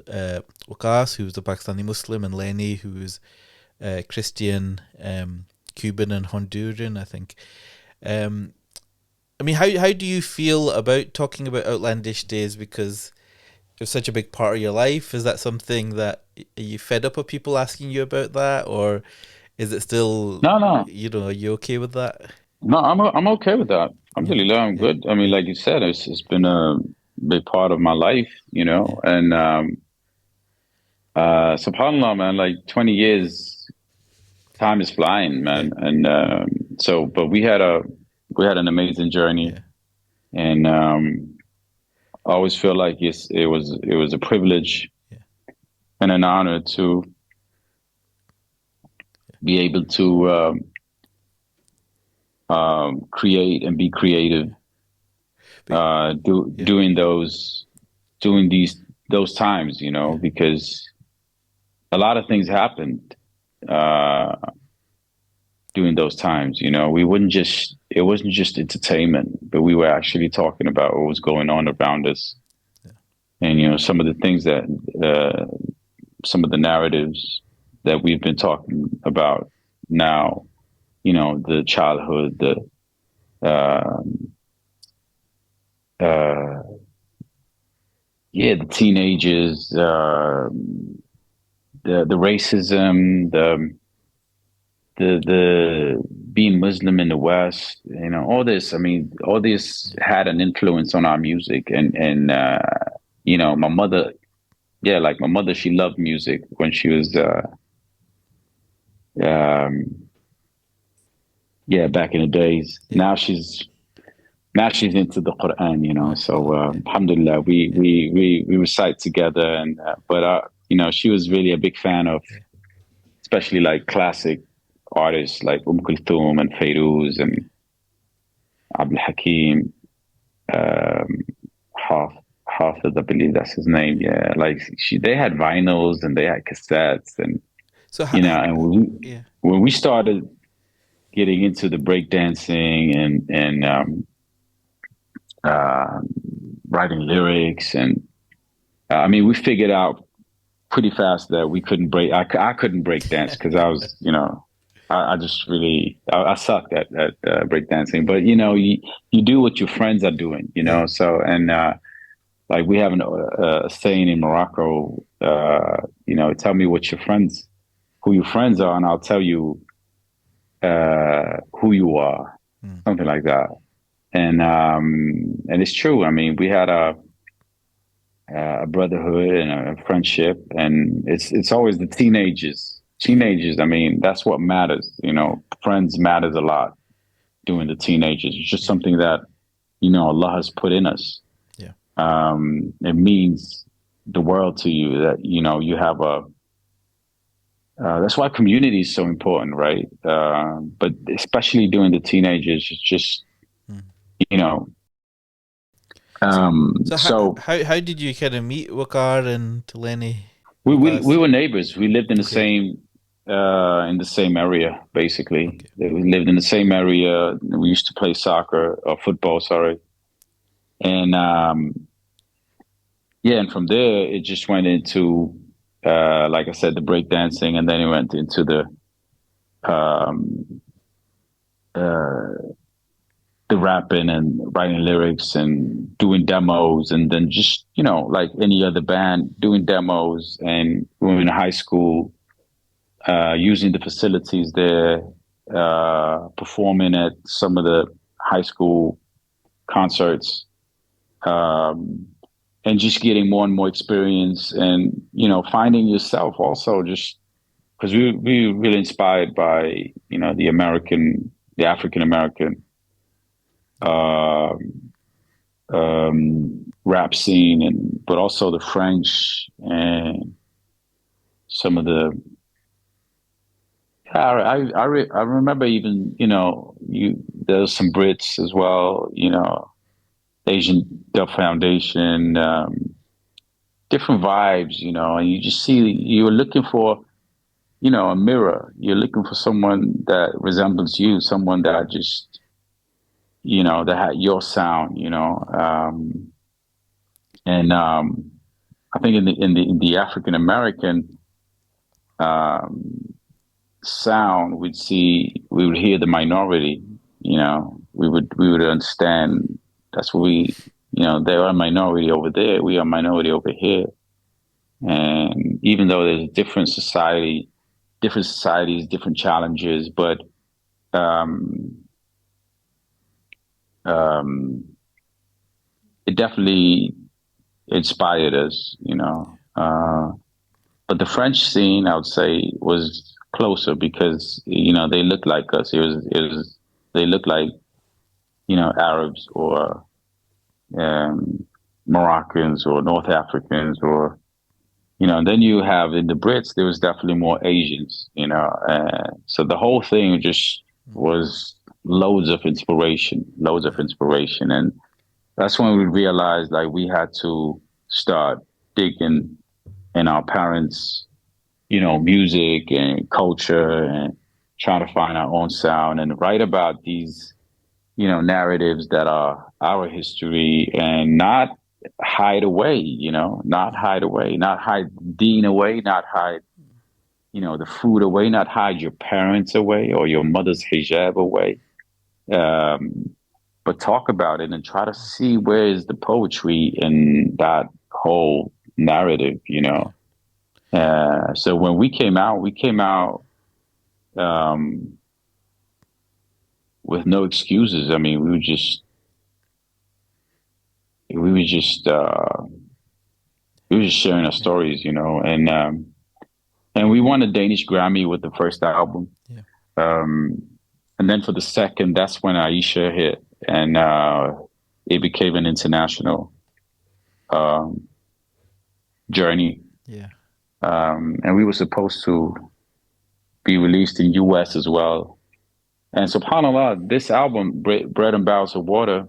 [SPEAKER 2] Waqas, who was a Pakistani Muslim, and Lenny, who was Christian, Cuban, and Honduran, I think. Um, I mean, how do you feel about talking about Outlandish days? Because it was such a big part of your life. Is that something that are you fed up of people asking you about that, or is it still,
[SPEAKER 1] No, no,
[SPEAKER 2] are you okay with that?
[SPEAKER 1] no. I'm okay with that.
[SPEAKER 2] Yeah,
[SPEAKER 1] Alhamdulillah, I'm
[SPEAKER 2] yeah,
[SPEAKER 1] good. I mean,
[SPEAKER 2] yeah,
[SPEAKER 1] like you said, it's been a big part of my life,
[SPEAKER 2] yeah,
[SPEAKER 1] and subhanallah, man, like 20 years. time is flying,
[SPEAKER 2] Yeah.
[SPEAKER 1] man. And so, but we had an amazing journey,
[SPEAKER 2] Yeah.
[SPEAKER 1] and I always feel like it was a privilege
[SPEAKER 2] Yeah.
[SPEAKER 1] and an honor to be able to create and be creative,
[SPEAKER 2] Yeah. But, yeah.
[SPEAKER 1] doing those times, you know,
[SPEAKER 2] Yeah.
[SPEAKER 1] because a lot of things happened uh, during those times. You know, we wouldn't just it wasn't just entertainment, but we were actually talking about what was going on around us,
[SPEAKER 2] Yeah.
[SPEAKER 1] and you know, some of the things that uh, some of the narratives that we've been talking about now. You know, the childhood, the uh, uh, yeah, the teenagers, the racism, the being Muslim in the West, you know, all this. I mean, all this
[SPEAKER 2] Yeah.
[SPEAKER 1] had an influence on our music, and you know, my mother, yeah, like my mother, she loved music when she was, um, yeah, back in the days.
[SPEAKER 2] Yeah.
[SPEAKER 1] Now she's into the Quran, you know. So
[SPEAKER 2] MashaAllah. Yeah.
[SPEAKER 1] alhamdulillah,
[SPEAKER 2] Yeah.
[SPEAKER 1] we recite together, and but you know, she was really a big fan of,
[SPEAKER 2] Yeah.
[SPEAKER 1] especially like classic artists like Kulthum and Fairuz
[SPEAKER 2] Yeah.
[SPEAKER 1] and Abdul Hakim, um, Haf, Hafiz, I believe that's his name. Yeah, like they had vinyls and they had cassettes, and
[SPEAKER 2] So,
[SPEAKER 1] you know, and
[SPEAKER 2] yeah.
[SPEAKER 1] when we started getting into the breakdancing and uh, writing lyrics, and I mean, we figured out pretty fast that we couldn't break. I couldn't break dance because I was, you know, I just really I sucked at breakdancing. But you know, you do what your friends are doing, you
[SPEAKER 2] Yeah.
[SPEAKER 1] know. So and like we have a saying in Morocco, you know, tell me what your friends, who your friends are, and I'll tell you who you are,
[SPEAKER 2] Mm.
[SPEAKER 1] something like that. And it's true. I mean, we had a brotherhood and a friendship, and it's always the teenagers.
[SPEAKER 2] Yeah.
[SPEAKER 1] Teenagers, I mean, that's what matters. You
[SPEAKER 2] Yeah.
[SPEAKER 1] know, friends matters a lot during the teenagers. It's just
[SPEAKER 2] Yeah.
[SPEAKER 1] something that you know Allah has put in us.
[SPEAKER 2] Yeah.
[SPEAKER 1] It means the world to you that you know you have a. That's why community is so important, right? But especially during the teenagers, it's just
[SPEAKER 2] Mm.
[SPEAKER 1] you know.
[SPEAKER 2] So, so
[SPEAKER 1] So
[SPEAKER 2] how did you kind of meet Wakar and Tileni?
[SPEAKER 1] we
[SPEAKER 2] Wakas.
[SPEAKER 1] were neighbors. We lived
[SPEAKER 2] Okay.
[SPEAKER 1] in the same area, basically.
[SPEAKER 2] Okay.
[SPEAKER 1] We lived in the same area. We used to play soccer or football, sorry. And yeah, and from there it just went into like I said, the breakdancing, and then it went into um, uh, the rapping and writing lyrics and doing demos, and then just you know like any other band doing demos. And we were in high school, using the facilities there, performing at some of the high school concerts, um, and just getting more and more experience, and you know finding yourself also, just because we were really inspired by you know the African American uh, rap scene, and but also the French and some of the I remember even you know there's some Brits as well, you know, Asian Dub Foundation, different vibes, you know, and you just see you're looking for you know a mirror. You're looking for someone that resembles you, someone that just you know that had your sound, you know, and I think in the African American um, sound, we would hear the minority. You know, we would understand. That's what we, you know, they are a minority over there. We are a minority over here. And even though there's different societies, different challenges, but um, um, it definitely inspired us. You know, but the French scene, I would say, was closer because they look like us. It was they look like Arabs or um, Moroccans or North Africans or and then you have in the Brits there was definitely more Asians. So the whole thing just was loads of
[SPEAKER 2] Yeah.
[SPEAKER 1] inspiration, and that's when we realized like we had to start digging in our parents' music and culture and trying to find our own sound and write about these, narratives that are our history and not hide away, not hide away, not hide Dean away, not hide, the food away, not hide your parents away or your mother's hijab away. Um, but talk about it and try to see where is the poetry in that whole narrative.
[SPEAKER 2] Yeah.
[SPEAKER 1] So when we came out um, with no excuses. I mean, we were just sharing our
[SPEAKER 2] Yeah.
[SPEAKER 1] stories, and we won a Danish Grammy with the first album.
[SPEAKER 2] Yeah.
[SPEAKER 1] Um, and then for the second, that's when Aicha hit, and it became an international um, journey.
[SPEAKER 2] Yeah.
[SPEAKER 1] And we were supposed to be released in US as well. And subhanAllah, this album, Bread and Barrels of Water,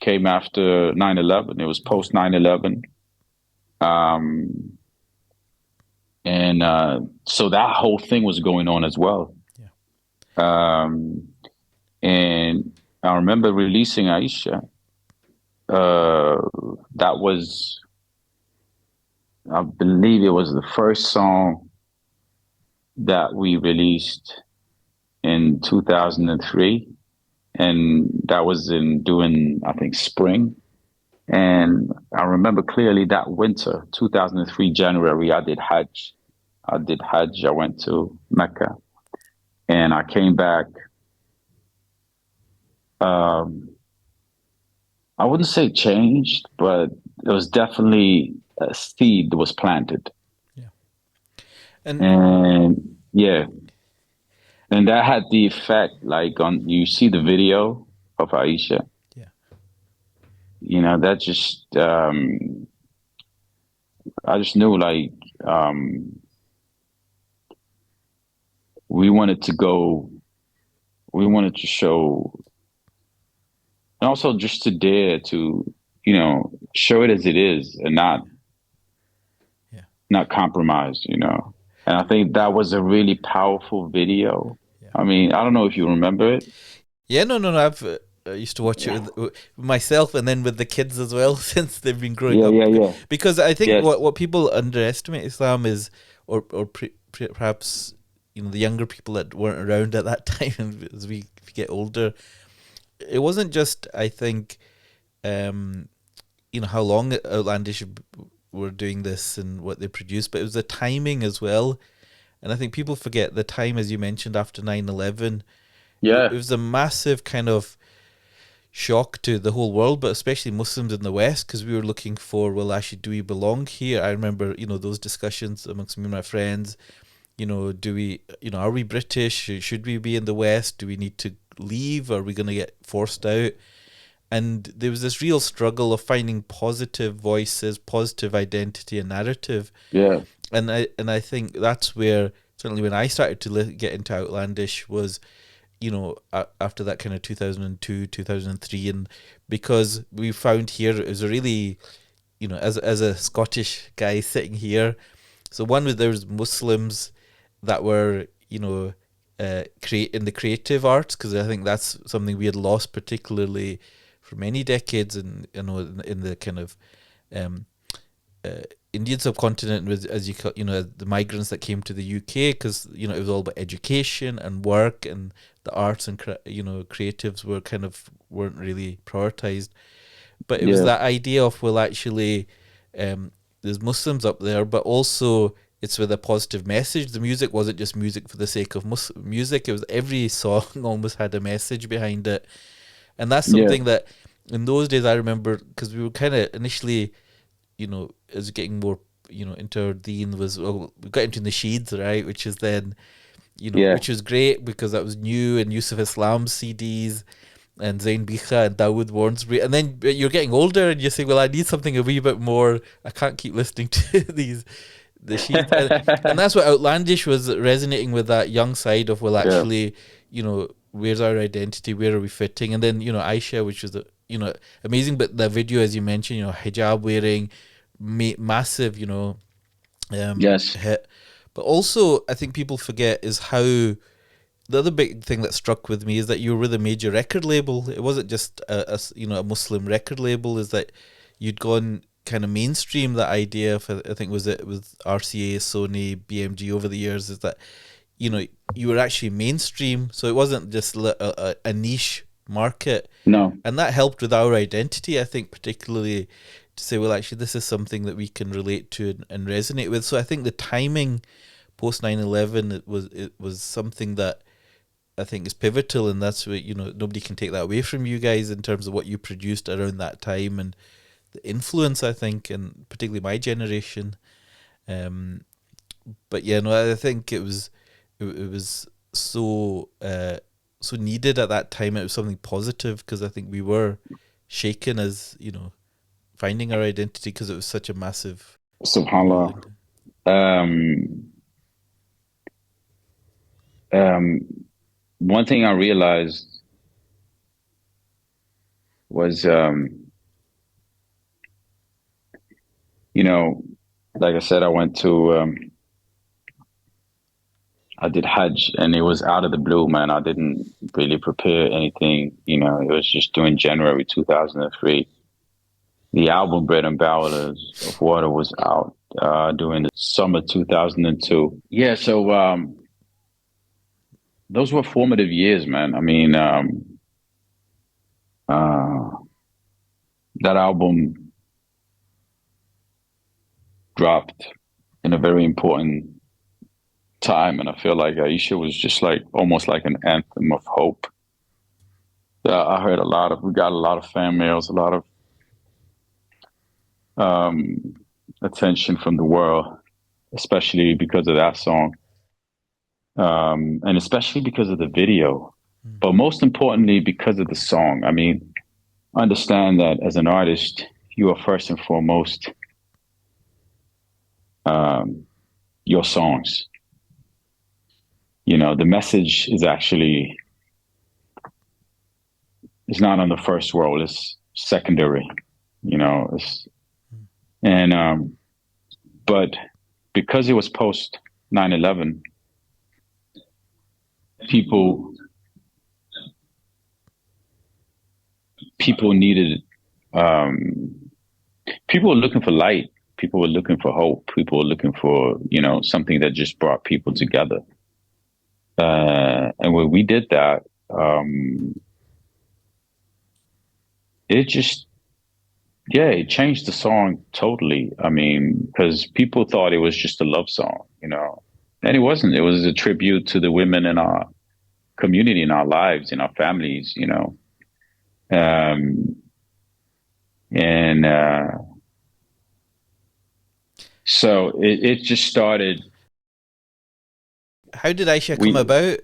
[SPEAKER 1] came after 9/11. It was
[SPEAKER 2] Yeah.
[SPEAKER 1] post 9/11. Um, and so that whole thing was going on as well.
[SPEAKER 2] Yeah.
[SPEAKER 1] Um, and I remember releasing Aisha. Uh, that was, I believe it was the first song that we released in 2003. And that was in doing, I think, spring. And I remember clearly that winter, 2003, January, I did Hajj. I went to Mecca and I came back. Um, I wouldn't say changed, but it was definitely a seed that was planted.
[SPEAKER 2] Yeah. And
[SPEAKER 1] And yeah, and that had the effect, like you see the video of Aisha,
[SPEAKER 2] yeah.
[SPEAKER 1] that just, I just knew like, um, we wanted to go, we wanted to show, and also just to dare to, show it as it is and
[SPEAKER 2] Yeah.
[SPEAKER 1] not compromise. And I think that was a really powerful video.
[SPEAKER 2] Yeah.
[SPEAKER 1] I mean, I don't know if you remember it.
[SPEAKER 2] Yeah, no, no, no. I used to watch it with myself and then with the kids as well, since they've been growing
[SPEAKER 1] Yeah,
[SPEAKER 2] up.
[SPEAKER 1] yeah, yeah.
[SPEAKER 2] Because I think
[SPEAKER 1] Yes.
[SPEAKER 2] what people underestimate Islam is, or perhaps the younger people that weren't around at that time, as we get older, it wasn't just, I think, um, how long Outlandish were doing this and what they produced, but it was the timing as well. And I think people forget the time, as you mentioned, after 9/11. It
[SPEAKER 1] Yeah.
[SPEAKER 2] was a massive kind of shock to the whole world, but especially Muslims in the West, because we were looking for, well, actually, do we belong here? I remember, those discussions amongst me and my friends. Do we, are we British? Should we be in the West? Do we need to leave? Are we going to get forced out? And there was this real struggle of finding positive voices, positive identity and narrative.
[SPEAKER 1] Yeah.
[SPEAKER 2] And I think that's where, certainly when I started to get into Outlandish, was after that kind of 2002 2003, and because we found here it was a really, as a Scottish guy sitting here, so one was there was Muslims that were create in the creative arts, because I think that's something we had lost particularly for many decades, and in the kind of um, Indian subcontinent, was, as the migrants that came to the UK, because it was all about education and work, and the arts and creatives weren't really prioritized. But it was
[SPEAKER 1] Yeah.
[SPEAKER 2] that idea of, well, actually, there's Muslims up there, but also it's with a positive message. The music wasn't just music for the sake of music. It was every song almost had a message behind it, and that's
[SPEAKER 1] Yeah.
[SPEAKER 2] something that in those days I remember, because we were kind of initially, as getting more, into our deen was, well, we got into the sheeds, right, which is then,
[SPEAKER 1] Yeah.
[SPEAKER 2] which was great because that was new, and Yusuf Islam's CDs and Zayn Bikha and Dawood Warnsbury. And then you're getting older and you say, well, I need something a wee bit more. I can't keep listening to the sheets. And that's what Outlandish was resonating with, that young side of, well,
[SPEAKER 1] Yeah.
[SPEAKER 2] actually, where's our identity? Where are we fitting? And then, Aicha, which was, amazing. But the video, as you mentioned, hijab wearing, massive,
[SPEAKER 1] Yes.
[SPEAKER 2] hit. But also, I think people forget is how the other big thing that struck with me is that you were with a major record label. It wasn't just a Muslim record label. Is that you'd gone kind of mainstream, that idea of, I think was it with RCA, Sony, BMG over the years, is that you were actually mainstream, so it wasn't just a niche market.
[SPEAKER 1] No.
[SPEAKER 2] And that helped with our identity, I think, particularly to say, well, actually, this is something that we can relate to and resonate with. So I think the timing post 9/11, it was something that I think is pivotal, and that's what, nobody can take that away from you guys in terms of what you produced around that time and the influence, I think, and particularly my generation. But yeah, no, I think it was so needed at that time. It was something positive because I think we were shaken as finding our identity because it was such a massive
[SPEAKER 1] Subhanallah.
[SPEAKER 2] rebuilding.
[SPEAKER 1] Um, um, One thing I realized was, like I said, I did Hajj, and it was out of the blue, man. I didn't really prepare anything. It was just during January 2003. The album Bread and Barrels of Water was out during the summer 2002. Yeah, so those were formative years, man. I mean, uh, that album dropped in a very important time, and I feel like Aisha was just like almost like an anthem of hope. I heard we got a lot of fan mails, a lot of attention from the world, especially because of that song, and especially because of the video,
[SPEAKER 2] Mm.
[SPEAKER 1] but most importantly because of the song. I mean, understand that as an artist, you are first and foremost your songs. The message is not on the first roll; it's secondary. And but because it was post 9/11, people people needed people were looking for light. People were looking for hope. People were looking for something that just brought people together. And when we did that, it just it changed the song totally. I mean, because people thought it was just a love song, and it wasn't. It was a tribute to the women in our community, in our lives, in our families, and so it just started.
[SPEAKER 2] How did Aisha come about?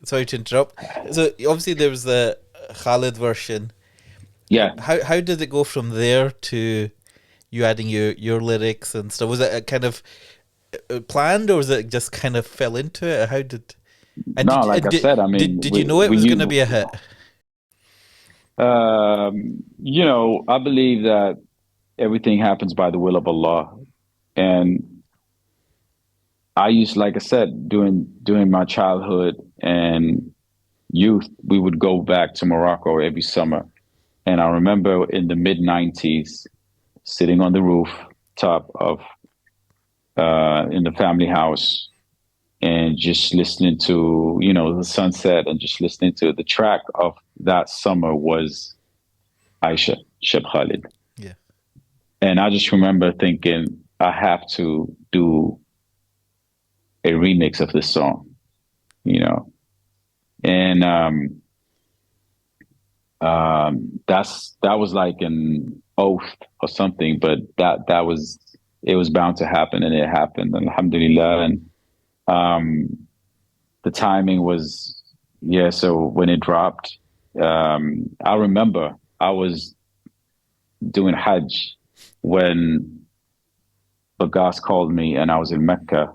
[SPEAKER 2] Sorry to interrupt. So obviously there was the Khalid version.
[SPEAKER 1] Yeah.
[SPEAKER 2] How did it go from there to you adding your lyrics and stuff? Was it a kind of planned, or was it just kind of fell into it? How did? And
[SPEAKER 1] No, like I said, I mean,
[SPEAKER 2] did you know it was going to be a hit?
[SPEAKER 1] I believe that everything happens by the will of Allah, and I used, like I said, during my childhood and youth, we would go back to Morocco every summer. And I remember in the mid-90s, sitting on the rooftop of in the family house and just listening to, the sunset, and just listening to the track of that summer was Aicha, Sheb Khalid.
[SPEAKER 2] Yeah.
[SPEAKER 1] And I just remember thinking, I have to do a remix of this song, and that was like an oath or something, but it was bound to happen, and it happened, alhamdulillah. And the timing was, yeah. So when it dropped, I remember I was doing Hajj when Bagas called me, and I was in Mecca,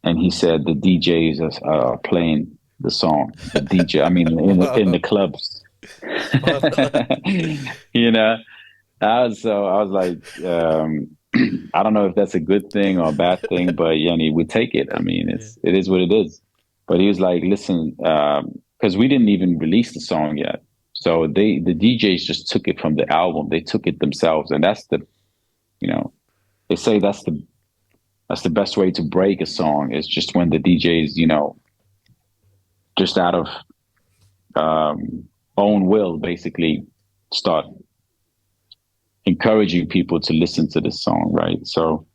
[SPEAKER 1] and he said the DJs are playing the song. The DJ, I mean, in
[SPEAKER 2] Wow.
[SPEAKER 1] the clubs,
[SPEAKER 2] Subhanallah.
[SPEAKER 1] you know. I was like, I don't know if that's a good thing or a bad thing, but yeah, we take it. I mean,
[SPEAKER 2] Yeah.
[SPEAKER 1] it is what it is. But he was like, listen, because we didn't even release the song yet, so the DJs just took it from the album. They took it themselves, and that's the, you know, they say that's the best way to break a song is just when the DJs, just out of own will, basically start encouraging people to listen to this song, right? So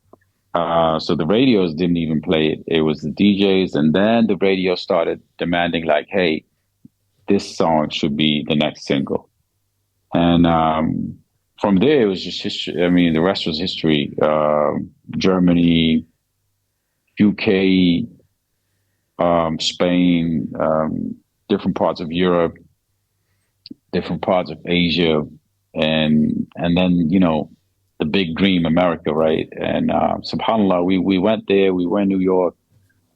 [SPEAKER 1] the radios didn't even play it. It was the DJs, and then the radio started demanding, like, "Hey, this song should be the next single." And from there, it was just history. I mean, the rest was history. Germany, UK, Spain, different parts of Europe, different parts of Asia, and then the big dream, America, right? And subhanallah, we went there. We were in New York.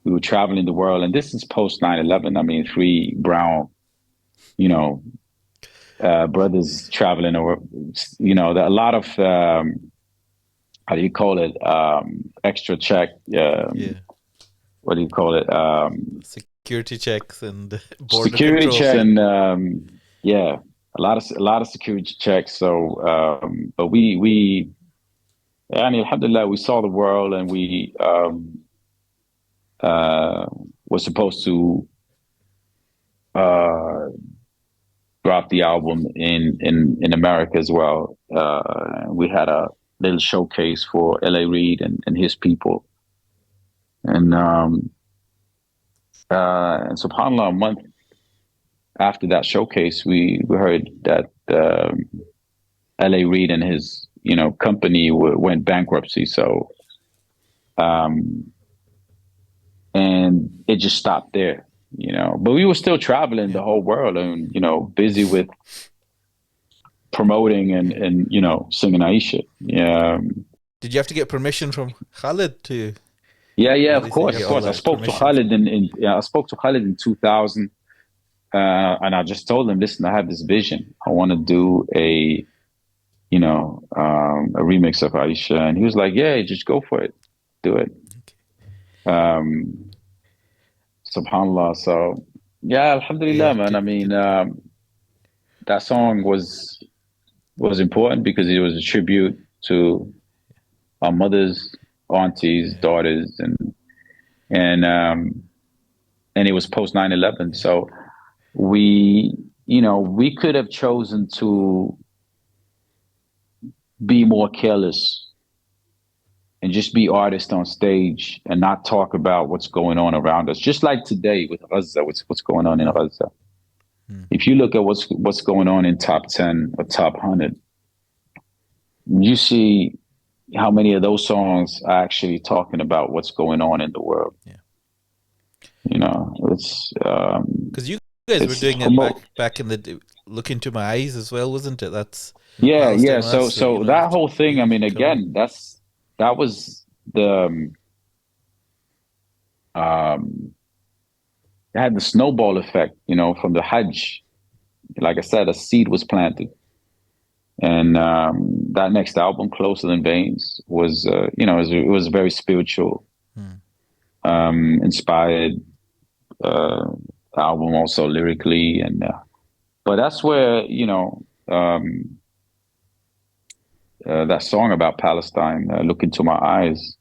[SPEAKER 1] We were traveling the world, and this is post 9/11. I mean, three brown, you know, brothers traveling over. A lot of how do you call it? Extra check.
[SPEAKER 2] Yeah.
[SPEAKER 1] What do you call it?
[SPEAKER 2] Security checks and border
[SPEAKER 1] Security
[SPEAKER 2] control.
[SPEAKER 1] check, and yeah, a lot of security checks. So, but we, and alhamdulillah, we saw the world, and we were supposed to uh, drop the album in America as well. We had a little showcase for L.A. Reid and his people, and subhanallah, a month after that showcase, we heard that L.A. Reid and his company went bankruptcy. So and it just stopped there. But we were still traveling
[SPEAKER 2] Yeah.
[SPEAKER 1] the whole world, and busy with promoting and singing Aisha. Yeah.
[SPEAKER 2] Did you have to get permission from Khalid to
[SPEAKER 1] Yeah, of
[SPEAKER 2] obviously
[SPEAKER 1] course,
[SPEAKER 2] get
[SPEAKER 1] of
[SPEAKER 2] all
[SPEAKER 1] course. I
[SPEAKER 2] that
[SPEAKER 1] spoke to
[SPEAKER 2] permission?
[SPEAKER 1] Khalid I spoke to Khalid in 2000, and I just told him, listen, I have this vision. I want to do a remix of Aisha, and he was like, yeah, just go for it, do it. Um, Subhanallah. So yeah,
[SPEAKER 2] Yeah.
[SPEAKER 1] Alhamdulillah, man. I mean,
[SPEAKER 2] Did
[SPEAKER 1] that song was important because it was a tribute to our mothers, aunties,
[SPEAKER 2] yeah.
[SPEAKER 1] daughters, and um, and it was post 9/11.
[SPEAKER 2] Yeah.
[SPEAKER 1] So we could have chosen to be more careless and just be artists on stage and not talk about what's going on around us. Just like today with Gaza, what's going on in Gaza. If you look at what's going on in top 10 or top 100, you see how many of those songs are actually talking about what's going on in the world.
[SPEAKER 2] Yeah.
[SPEAKER 1] It's
[SPEAKER 2] Because you guys were
[SPEAKER 1] it's
[SPEAKER 2] doing it
[SPEAKER 1] promote.
[SPEAKER 2] back in the Look Into My Eyes as well, wasn't it? That's
[SPEAKER 1] Yeah.
[SPEAKER 2] Palestine
[SPEAKER 1] So
[SPEAKER 2] Master.
[SPEAKER 1] so that whole thing. I
[SPEAKER 2] Really
[SPEAKER 1] mean,
[SPEAKER 2] covered.
[SPEAKER 1] again, that was the um, it had the snowball effect. From the Hajj. Like I said, a seed was planted. And that next album, Closer Than Veins, was it was very spiritual, inspired uh, album, also lyrically, and but that's where that song about Palestine, "Look Into My Eyes,"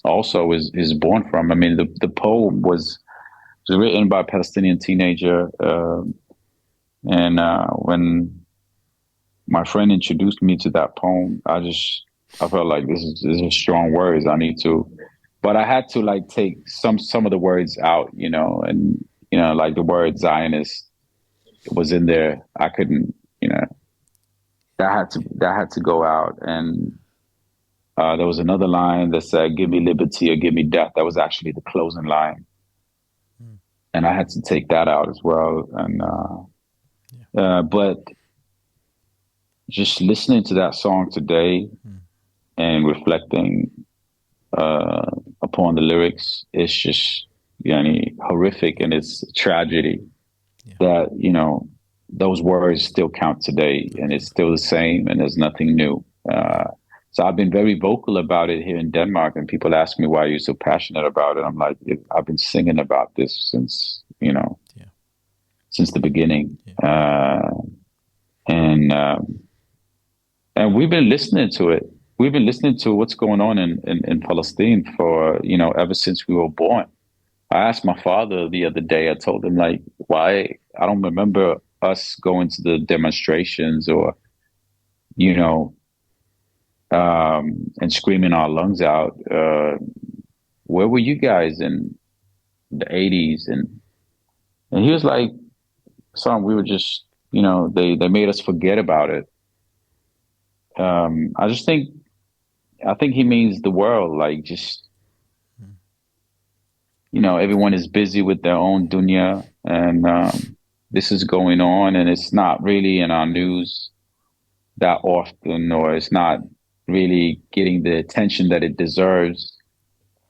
[SPEAKER 1] also is born from. I mean, the poem was written by a Palestinian teenager, and when my friend introduced me to that poem, I felt like this is strong words. I need to, but I had to like take some of the words out, and like the word Zionist was in there. I couldn't, that had to go out, and there was another line that said, "Give me liberty or give me death." That was actually the closing line, and I had to take that out as well. And
[SPEAKER 2] Yeah.
[SPEAKER 1] but just listening to that song today
[SPEAKER 2] Mm.
[SPEAKER 1] and reflecting uh, upon the lyrics, it's just horrific, and it's a tragedy
[SPEAKER 2] Yeah.
[SPEAKER 1] that those words still count today, and
[SPEAKER 2] Okay.
[SPEAKER 1] it's still the same, and there's nothing new.
[SPEAKER 2] Yeah.
[SPEAKER 1] So I've been very vocal about it here in Denmark, and people ask me why you're so passionate about it. I'm like, I've been singing about this since
[SPEAKER 2] Yeah.
[SPEAKER 1] since the beginning,
[SPEAKER 2] Yeah.
[SPEAKER 1] and and we've been listening to it. We've been listening to what's going on in Palestine for ever since we were born. I asked my father the other day. I told him like, why I don't remember us going to the demonstrations or you know and screaming our lungs out. Where were you guys in the '80s? And he was like, son, we were just they made us forget about it. I just think I think he means the world, like just
[SPEAKER 2] Mm.
[SPEAKER 1] everyone is busy with their own dunya, and this is going on, and it's not really in our news that often, or it's not really getting the attention that it deserves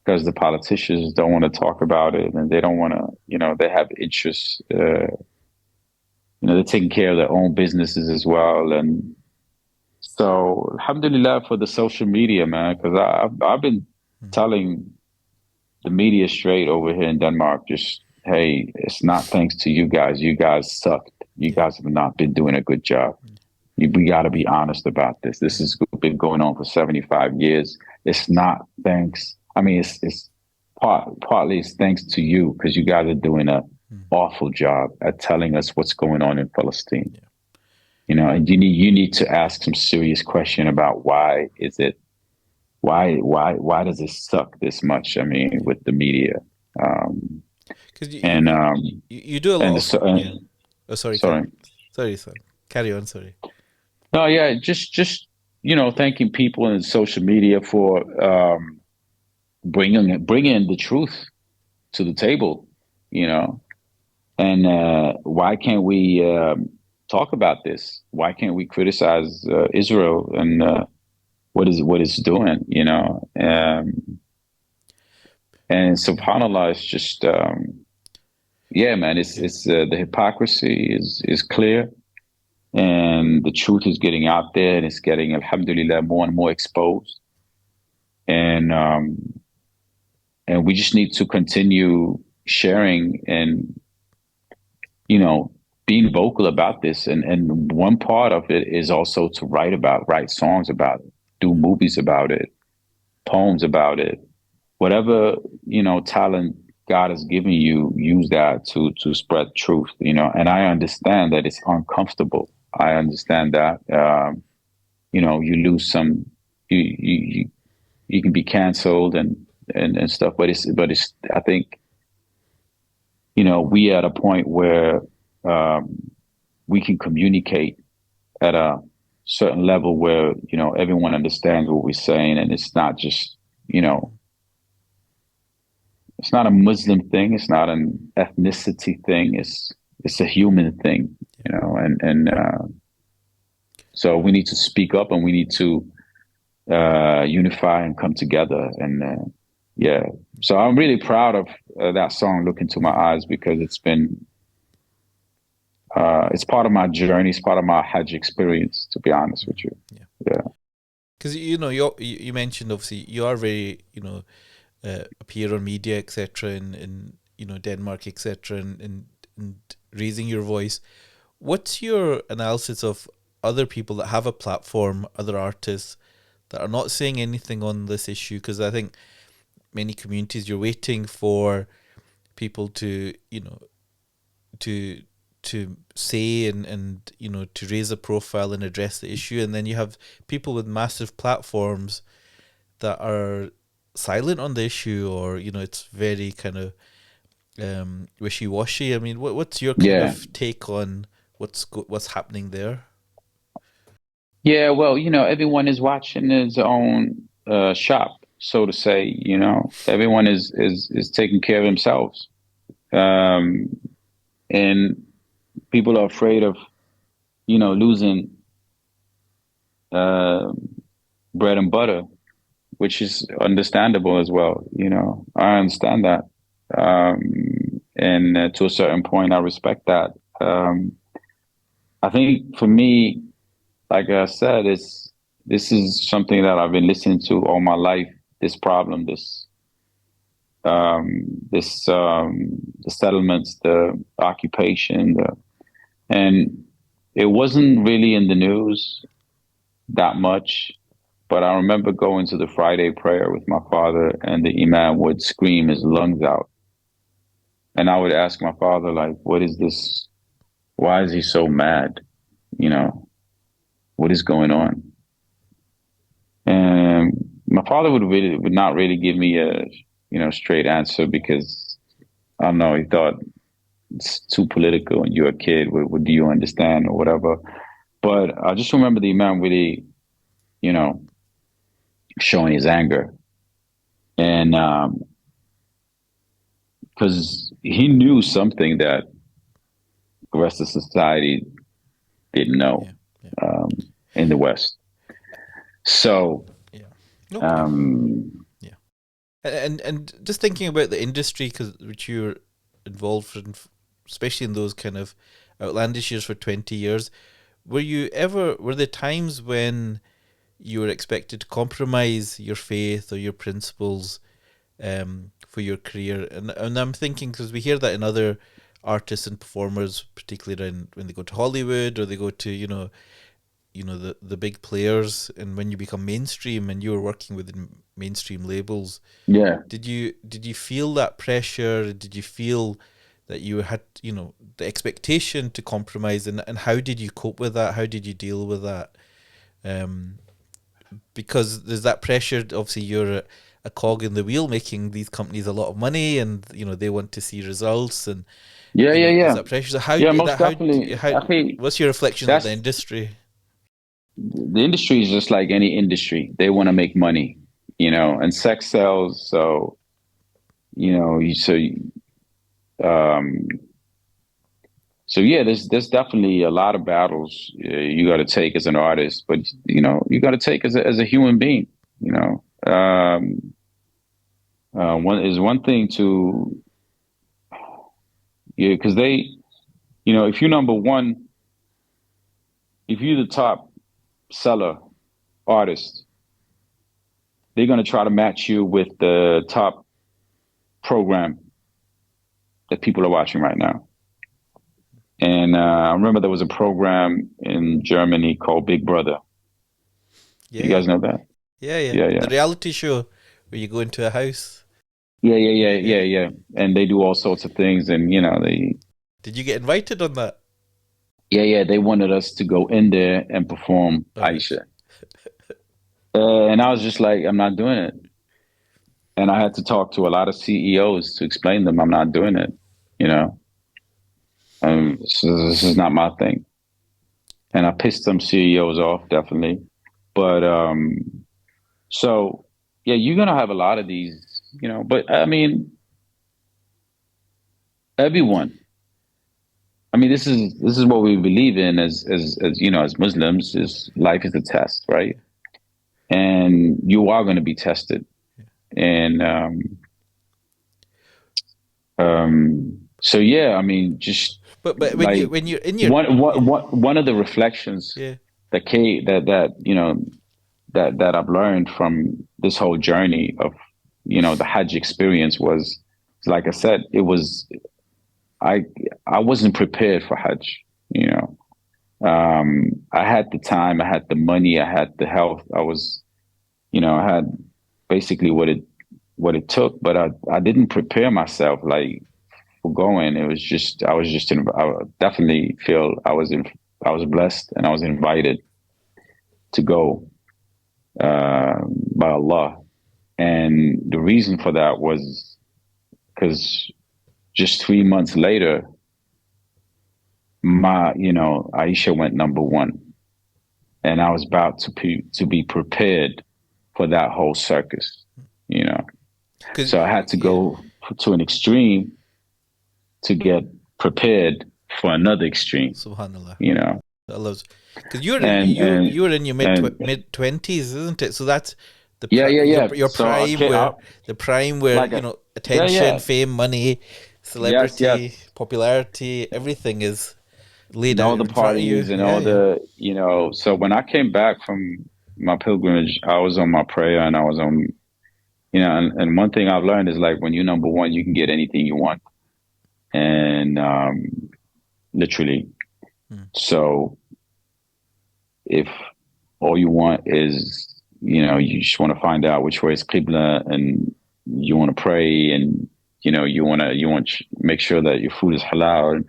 [SPEAKER 1] because the politicians don't want to talk about it, and they don't want to, they have interests, they're taking care of their own businesses as well. And so, alhamdulillah for the social media, man, because I've been
[SPEAKER 2] Mm.
[SPEAKER 1] telling the media straight over here in Denmark, just, hey, it's not thanks to you guys. You guys sucked. You
[SPEAKER 2] Yeah.
[SPEAKER 1] guys have not been doing a good job. We got to be honest about this. This
[SPEAKER 2] Yeah.
[SPEAKER 1] has been going on for 75 years. It's not thanks. I mean, it's partly it's thanks to you because you guys are doing a
[SPEAKER 2] Mm.
[SPEAKER 1] awful job at telling us what's going on in Palestine.
[SPEAKER 2] Yeah.
[SPEAKER 1] And you need to ask some serious question about why does it suck this much? I mean,
[SPEAKER 2] Yeah.
[SPEAKER 1] with the media, um,
[SPEAKER 2] Because
[SPEAKER 1] and
[SPEAKER 2] you do a lot
[SPEAKER 1] and the
[SPEAKER 2] of, yeah. Oh, sorry,
[SPEAKER 1] sorry.
[SPEAKER 2] sorry, son. Carry on. Sorry.
[SPEAKER 1] No, yeah, just thanking people in social media for bringing the truth to the table, you know. And why can't we talk about this? Why can't we criticize Israel and what it's doing? And subhanallah, it's just yeah, man.
[SPEAKER 2] Yeah.
[SPEAKER 1] It's the hypocrisy is clear, and the truth is getting out there, and it's getting alhamdulillah more and more exposed. And we just need to continue sharing and being vocal about this. And one part of it is also to write songs about it, do movies about it, poems about it, whatever talent God has given you, use that to spread truth. And I understand that it's uncomfortable. I understand that you lose some, you can be canceled and stuff, but it's I think we at a point where um, we can communicate at a certain level where everyone understands what we're saying, and it's not just it's not a Muslim thing, it's not an ethnicity thing, it's a human thing, and so we need to speak up, and we need to unify and come together. And yeah, so I'm really proud of that song, "Look Into My Eyes," because it's part of my journey. It's part of my Hajj experience, to be honest with you.
[SPEAKER 2] Yeah.
[SPEAKER 1] Yeah.
[SPEAKER 2] Because you mentioned obviously you are very appear on media etc. in Denmark etc. And raising your voice. What's your analysis of other people that have a platform, other artists that are not saying anything on this issue? Because I think many communities you're waiting for people to to say and to raise a profile and address the issue, and then you have people with massive platforms that are silent on the issue, or it's very kind of wishy-washy. I mean, what's your kind
[SPEAKER 1] Yeah.
[SPEAKER 2] of take on what's happening there?
[SPEAKER 1] Yeah. Well, everyone is watching his own shop, so to say. Everyone is taking care of themselves. um, and people are afraid of, losing uh, bread and butter, which is understandable as well. I understand that, um, and to a certain point, I respect that. Um, I think for me, like I said, this is something that I've been listening to all my life. This problem, um, the settlements, the occupation, and it wasn't really in the news that much. But I remember going to the Friday prayer with my father, and the imam would scream his lungs out, and I would ask my father, like, "What is this? Why is he so mad? You know, what is going on?" And my father would not really give me a straight answer because I don't know. He thought it's too political, and you're a kid. What do you understand or whatever? But I just remember the imam really, you know, showing his anger, and because he knew something that the rest of society didn't know
[SPEAKER 2] Yeah. Yeah.
[SPEAKER 1] in the West. So,
[SPEAKER 2] Yeah. Okay.
[SPEAKER 1] um,
[SPEAKER 2] Yeah. And just thinking about the industry, because which you're involved in, especially in those kind of outlandish years for 20 years, were there times when you were expected to compromise your faith or your principles for your career? And I'm thinking, because we hear that in other artists and performers, particularly when they go to Hollywood or they go to the big players, and when you become mainstream and you were working with mainstream labels,
[SPEAKER 1] yeah,
[SPEAKER 2] did you feel that pressure? Did you feel that you had the expectation to compromise, and how did you cope with that? How did you deal with that? Um, because there's that pressure. Obviously, you're a cog in the wheel, making these companies a lot of money, and they want to see results, and
[SPEAKER 1] yeah, yeah,
[SPEAKER 2] there's
[SPEAKER 1] yeah,
[SPEAKER 2] that pressure. So how
[SPEAKER 1] yeah.
[SPEAKER 2] did
[SPEAKER 1] Most
[SPEAKER 2] that?
[SPEAKER 1] definitely.
[SPEAKER 2] How
[SPEAKER 1] I think
[SPEAKER 2] what's your reflections of the
[SPEAKER 1] that's
[SPEAKER 2] industry?
[SPEAKER 1] the industry is just like any industry. They want to make money, and sex sells. So um, so yeah, there's definitely a lot of battles you got to take as an artist, but you got to take as a human being. You know, one thing to yeah, because if you're number one, if you're the top seller artist, they're gonna try to match you with the top program that people are watching right now. And I remember there was a program in Germany called Big Brother.
[SPEAKER 2] Yeah,
[SPEAKER 1] You
[SPEAKER 2] yeah,
[SPEAKER 1] guys know that?
[SPEAKER 2] yeah, yeah.
[SPEAKER 1] Yeah,
[SPEAKER 2] The
[SPEAKER 1] yeah.
[SPEAKER 2] reality show where you go into a house.
[SPEAKER 1] Yeah, yeah, yeah,
[SPEAKER 2] Yeah.
[SPEAKER 1] yeah, yeah. And they do all sorts of things, and they,
[SPEAKER 2] Did you get invited on that?
[SPEAKER 1] yeah, yeah, they wanted us to go in there and perform
[SPEAKER 2] All right.
[SPEAKER 1] Aisha, and I was just like, I'm not doing it. And I had to talk to a lot of CEOs to explain to them I'm not doing it. You know, this is not my thing, and I pissed some CEOs off definitely. But so yeah, you're gonna have a lot of these, But I mean, everyone. I mean, this is what we believe in as Muslims. Is life is a test, right? And you are going to be tested. And so yeah, I mean, just
[SPEAKER 2] But when you
[SPEAKER 1] like
[SPEAKER 2] when you're in your yeah,
[SPEAKER 1] one of the reflections
[SPEAKER 2] yeah,
[SPEAKER 1] that came that I've learned from this whole journey of the Hajj experience was, like I said, it was I I wasn't prepared for Hajj. You know, I had the time, I had the money, I had the health. I had basically what it took, but I didn't prepare myself like for going. It was just I was just I definitely feel I was blessed and I was invited to go by Allah. And the reason for that was because just 3 months later, Aisha went number one, and I was about to be prepared for that whole circus, you know.
[SPEAKER 2] because
[SPEAKER 1] So I had to
[SPEAKER 2] yeah,
[SPEAKER 1] go to an extreme to get prepared for another extreme,
[SPEAKER 2] Subhanallah.
[SPEAKER 1] you know.
[SPEAKER 2] Allah's, because you're
[SPEAKER 1] And and
[SPEAKER 2] you were in your
[SPEAKER 1] and
[SPEAKER 2] mid twenties, isn't it? So that's
[SPEAKER 1] yeah, yeah, yeah.
[SPEAKER 2] your
[SPEAKER 1] So
[SPEAKER 2] prime, where
[SPEAKER 1] like a, yeah,
[SPEAKER 2] attention,
[SPEAKER 1] yeah,
[SPEAKER 2] fame, money,
[SPEAKER 1] yes, yes.
[SPEAKER 2] celebrity, popularity, everything is laid
[SPEAKER 1] And
[SPEAKER 2] out
[SPEAKER 1] all the
[SPEAKER 2] in front of you.
[SPEAKER 1] parties and
[SPEAKER 2] Yeah,
[SPEAKER 1] all
[SPEAKER 2] yeah,
[SPEAKER 1] the, so when I came back from my pilgrimage, I was on my prayer and I was on, and one thing I've learned is like when you're number one, you can get anything you want. And literally.
[SPEAKER 2] mm,
[SPEAKER 1] So if all you want is, you just want to find out which way is Qibla and you want to pray and, you want to make sure that your food is halal.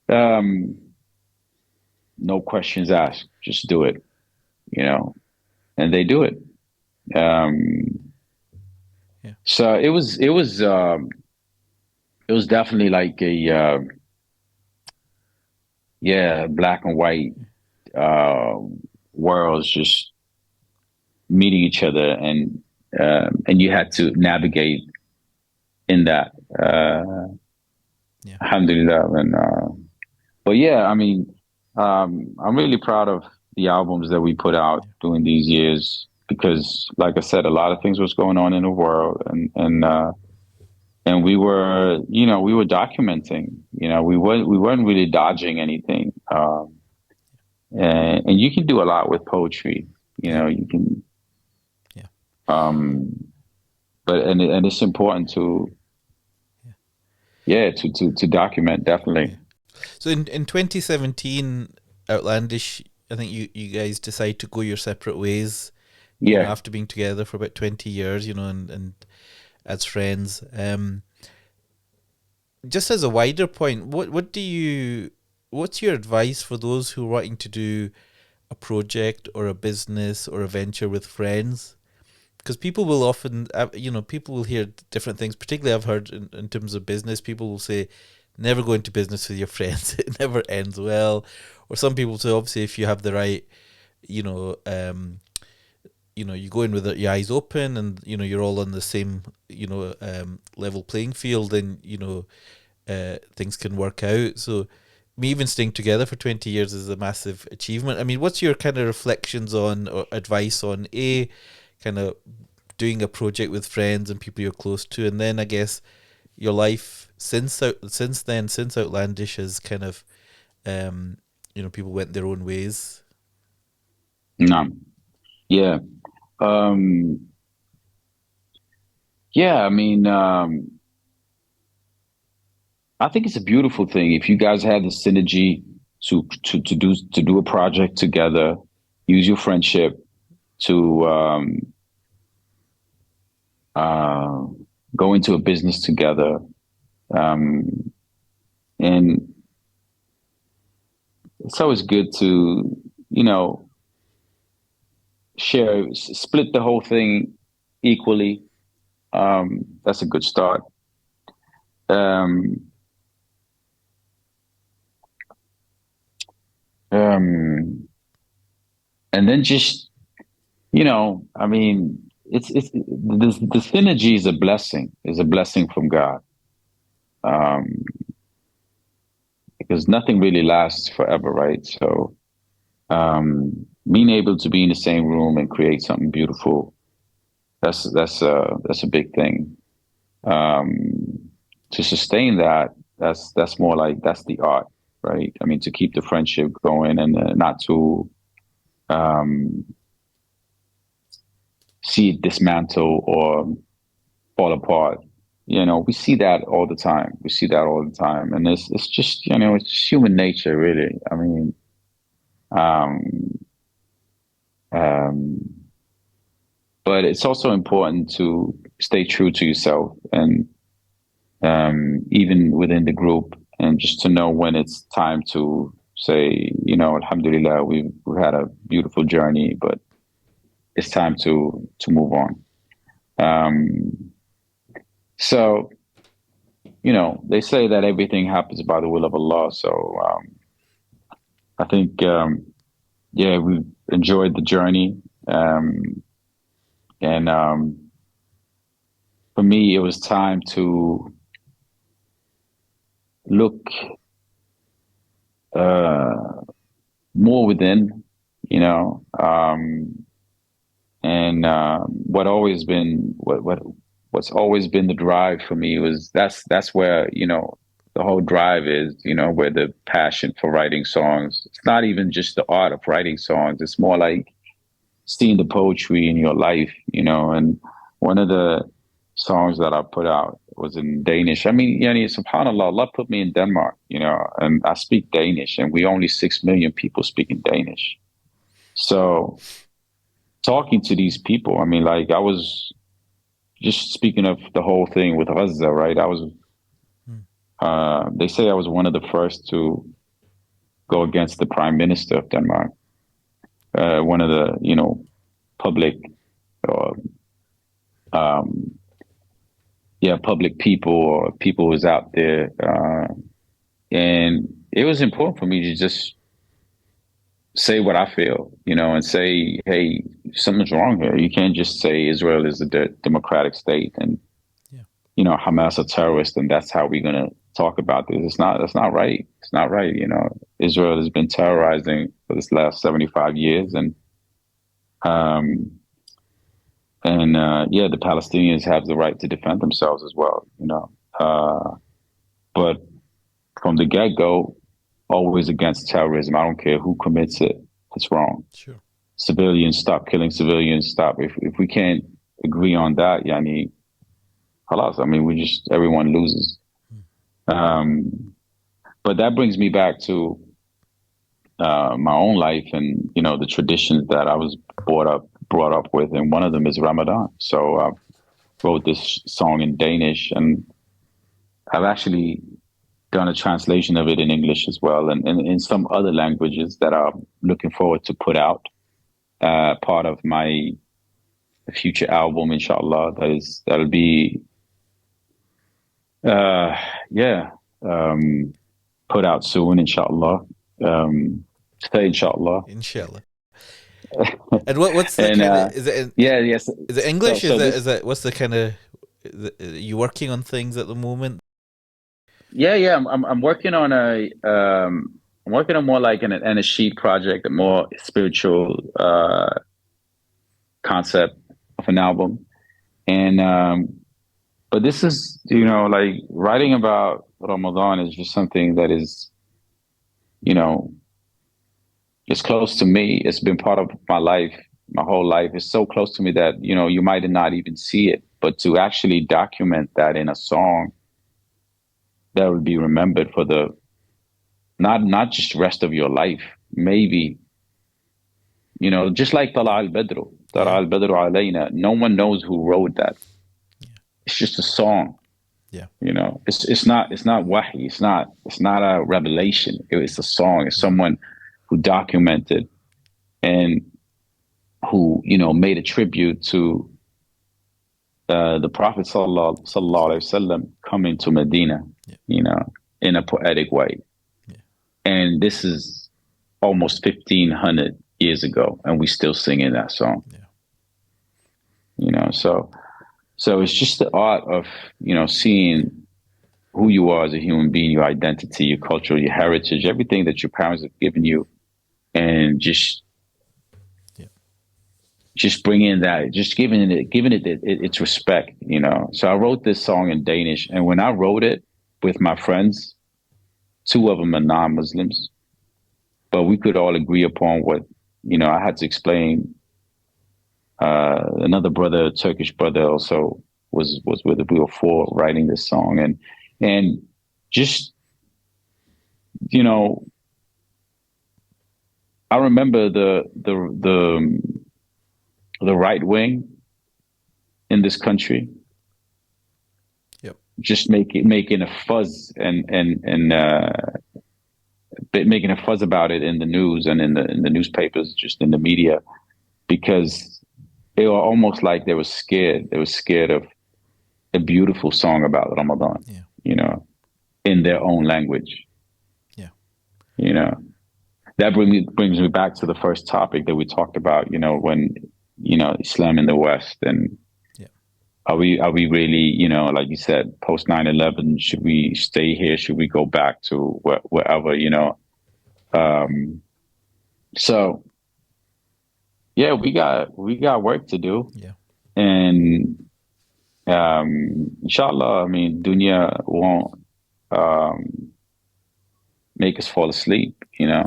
[SPEAKER 1] Um, no questions asked, just do it, you know, and they do it. Um,
[SPEAKER 2] yeah,
[SPEAKER 1] so it was definitely like a, yeah, black and white, uh, worlds just meeting each other and you had to navigate in that,
[SPEAKER 2] yeah,
[SPEAKER 1] alhamdulillah. And, but yeah, I mean, I'm really proud of the albums that we put out
[SPEAKER 2] yeah,
[SPEAKER 1] during these years because, like I said, a lot of things was going on in the world, and we were, we were documenting. We weren't really dodging anything. And you can do a lot with poetry.
[SPEAKER 2] yeah,
[SPEAKER 1] You can,
[SPEAKER 2] yeah,
[SPEAKER 1] um, but and it's important to,
[SPEAKER 2] yeah,
[SPEAKER 1] yeah, to document definitely.
[SPEAKER 2] yeah. So in 2017, Outlandish, I think you guys decide to go your separate ways.
[SPEAKER 1] Yeah,
[SPEAKER 2] After being together for about 20 years, and as friends. Just as a wider point, what's your advice for those who are wanting to do a project or a business or a venture with friends? Because people will often, people will hear different things. Particularly, I've heard in terms of business, people will say, "Never go into business with your friends; it never ends well." Or some people say, obviously, if you have the right, you know, you go in with your eyes open, and you're all on the same, level playing field, then things can work out. So, me even staying together for 20 years is a massive achievement. I mean, what's your kind of reflections on or advice on a kind of doing a project with friends and people you're close to, and then I guess your life since Outlandish has kind of, people went their own ways.
[SPEAKER 1] no, yeah, um, yeah. I mean, I think it's a beautiful thing if you guys had the synergy to do a project together, use your friendship to uh, go into a business together, um, and it's always good to you know split the whole thing equally. That's a good start. Um, um, and then just I mean, it's the synergy is a blessing. Is a blessing from God, um, because nothing really lasts forever, right? So, being able to be in the same room and create something beautiful, that's a big thing. Um, to sustain that, that's more like that's the art, right? I mean, to keep the friendship going and not to um, see it dismantle or fall apart. We see that all the time. We see that all the time, and it's just it's just human nature, really. I mean, um, um, but it's also important to stay true to yourself, and even within the group, and just to know when it's time to say, Alhamdulillah, we've had a beautiful journey, but it's time to move on. Um, so they say that everything happens by the will of Allah. So I think, yeah, we've enjoyed the journey. And for me, it was time to look uh, more within, you know, and what's always been the drive for me was that's where the whole drive is, where the passion for writing songs. It's not even just the art of writing songs. It's more like seeing the poetry in your life, and one of the songs that I put out was in Danish. I mean, yani, subhanAllah, Allah put me in Denmark, and I speak Danish, and we only 6 million people speaking Danish. So talking to these people, I mean, like I was just speaking of the whole thing with Gaza, right? They say I was one of the first to go against the prime minister of Denmark, one of the, public, uh, um, yeah, public people or people who's out there. And it was important for me to just say what I feel, and say, hey, something's wrong here. You can't just say Israel is a democratic state and,
[SPEAKER 2] yeah,
[SPEAKER 1] Hamas are terrorists, and that's how we're going to talk about this. That's not right. It's not right. Israel has been terrorizing for this last 75 years. Um, yeah, the Palestinians have the right to defend themselves as well, but from the get-go, always against terrorism. I don't care who commits it. It's wrong.
[SPEAKER 2] sure.
[SPEAKER 1] Civilians, stop killing civilians. Stop. If we can't agree on that, yani, halas. I mean, everyone loses. Um, but that brings me back to my own life and, the traditions that I was brought up with. And one of them is Ramadan. So I wrote this song in Danish, and I've actually done a translation of it in English as well, and in some other languages that I'm looking forward to put out. Part of my future album, inshallah. That'll be, uh, yeah, put out soon, inshallah. Say inshallah.
[SPEAKER 2] Inshallah. And what's the
[SPEAKER 1] And
[SPEAKER 2] kind of, is it
[SPEAKER 1] yeah, yes.
[SPEAKER 2] is it English?
[SPEAKER 1] So this,
[SPEAKER 2] Is it what's the kind of, are you working on things at the moment?
[SPEAKER 1] yeah. I'm working on I'm working on more like an a sheet project, a more spiritual concept of an album. And but this is, like writing about Ramadan is just something that is, you know, it's close to me. It's been part of my life, my whole life. It's so close to me that, you might not even see it, but to actually document that in a song that will be remembered for the not just rest of your life, maybe, just like Tala al Badru, Tala
[SPEAKER 2] Yeah,
[SPEAKER 1] al Badru alayna. No one knows who wrote that.
[SPEAKER 2] yeah,
[SPEAKER 1] It's just a song.
[SPEAKER 2] yeah,
[SPEAKER 1] It's not wahi. It's not a revelation. It's a song. It's
[SPEAKER 2] yeah,
[SPEAKER 1] someone who documented and who made a tribute to the Prophet sallallahu alaihi wasallam coming to Medina,
[SPEAKER 2] yeah,
[SPEAKER 1] in a poetic way.
[SPEAKER 2] yeah,
[SPEAKER 1] And this is almost 1,500 years ago, and we still singing that song.
[SPEAKER 2] yeah,
[SPEAKER 1] So it's just the art of seeing who you are as a human being, your identity, your culture, your heritage, everything that your parents have given you, and
[SPEAKER 2] yeah,
[SPEAKER 1] just bringing that, just giving it its respect. So I wrote this song in Danish, and when I wrote it with my friends, two of them are non-Muslims, but we could all agree upon what I had to explain. Another brother, a Turkish brother, also was with it. We were four writing this song, and just you know, I remember the right wing in this country
[SPEAKER 2] yep,
[SPEAKER 1] just making a fuzz and making a fuzz about it in the news and in the newspapers, just in the media, because they were almost like they were scared. They were scared of a beautiful song about Ramadan,
[SPEAKER 2] yeah,
[SPEAKER 1] you know, in their own language,
[SPEAKER 2] yeah,
[SPEAKER 1] you know. That brings me back to the first topic that we talked about, when, Islam in the West and
[SPEAKER 2] yeah,
[SPEAKER 1] Are we really, like you said, post 9/11? Should we stay here? Should we go back to wherever, Um, so yeah, we got work to do,
[SPEAKER 2] Yeah.
[SPEAKER 1] and inshallah, I mean, dunya won't um make us fall asleep.
[SPEAKER 2] Yeah.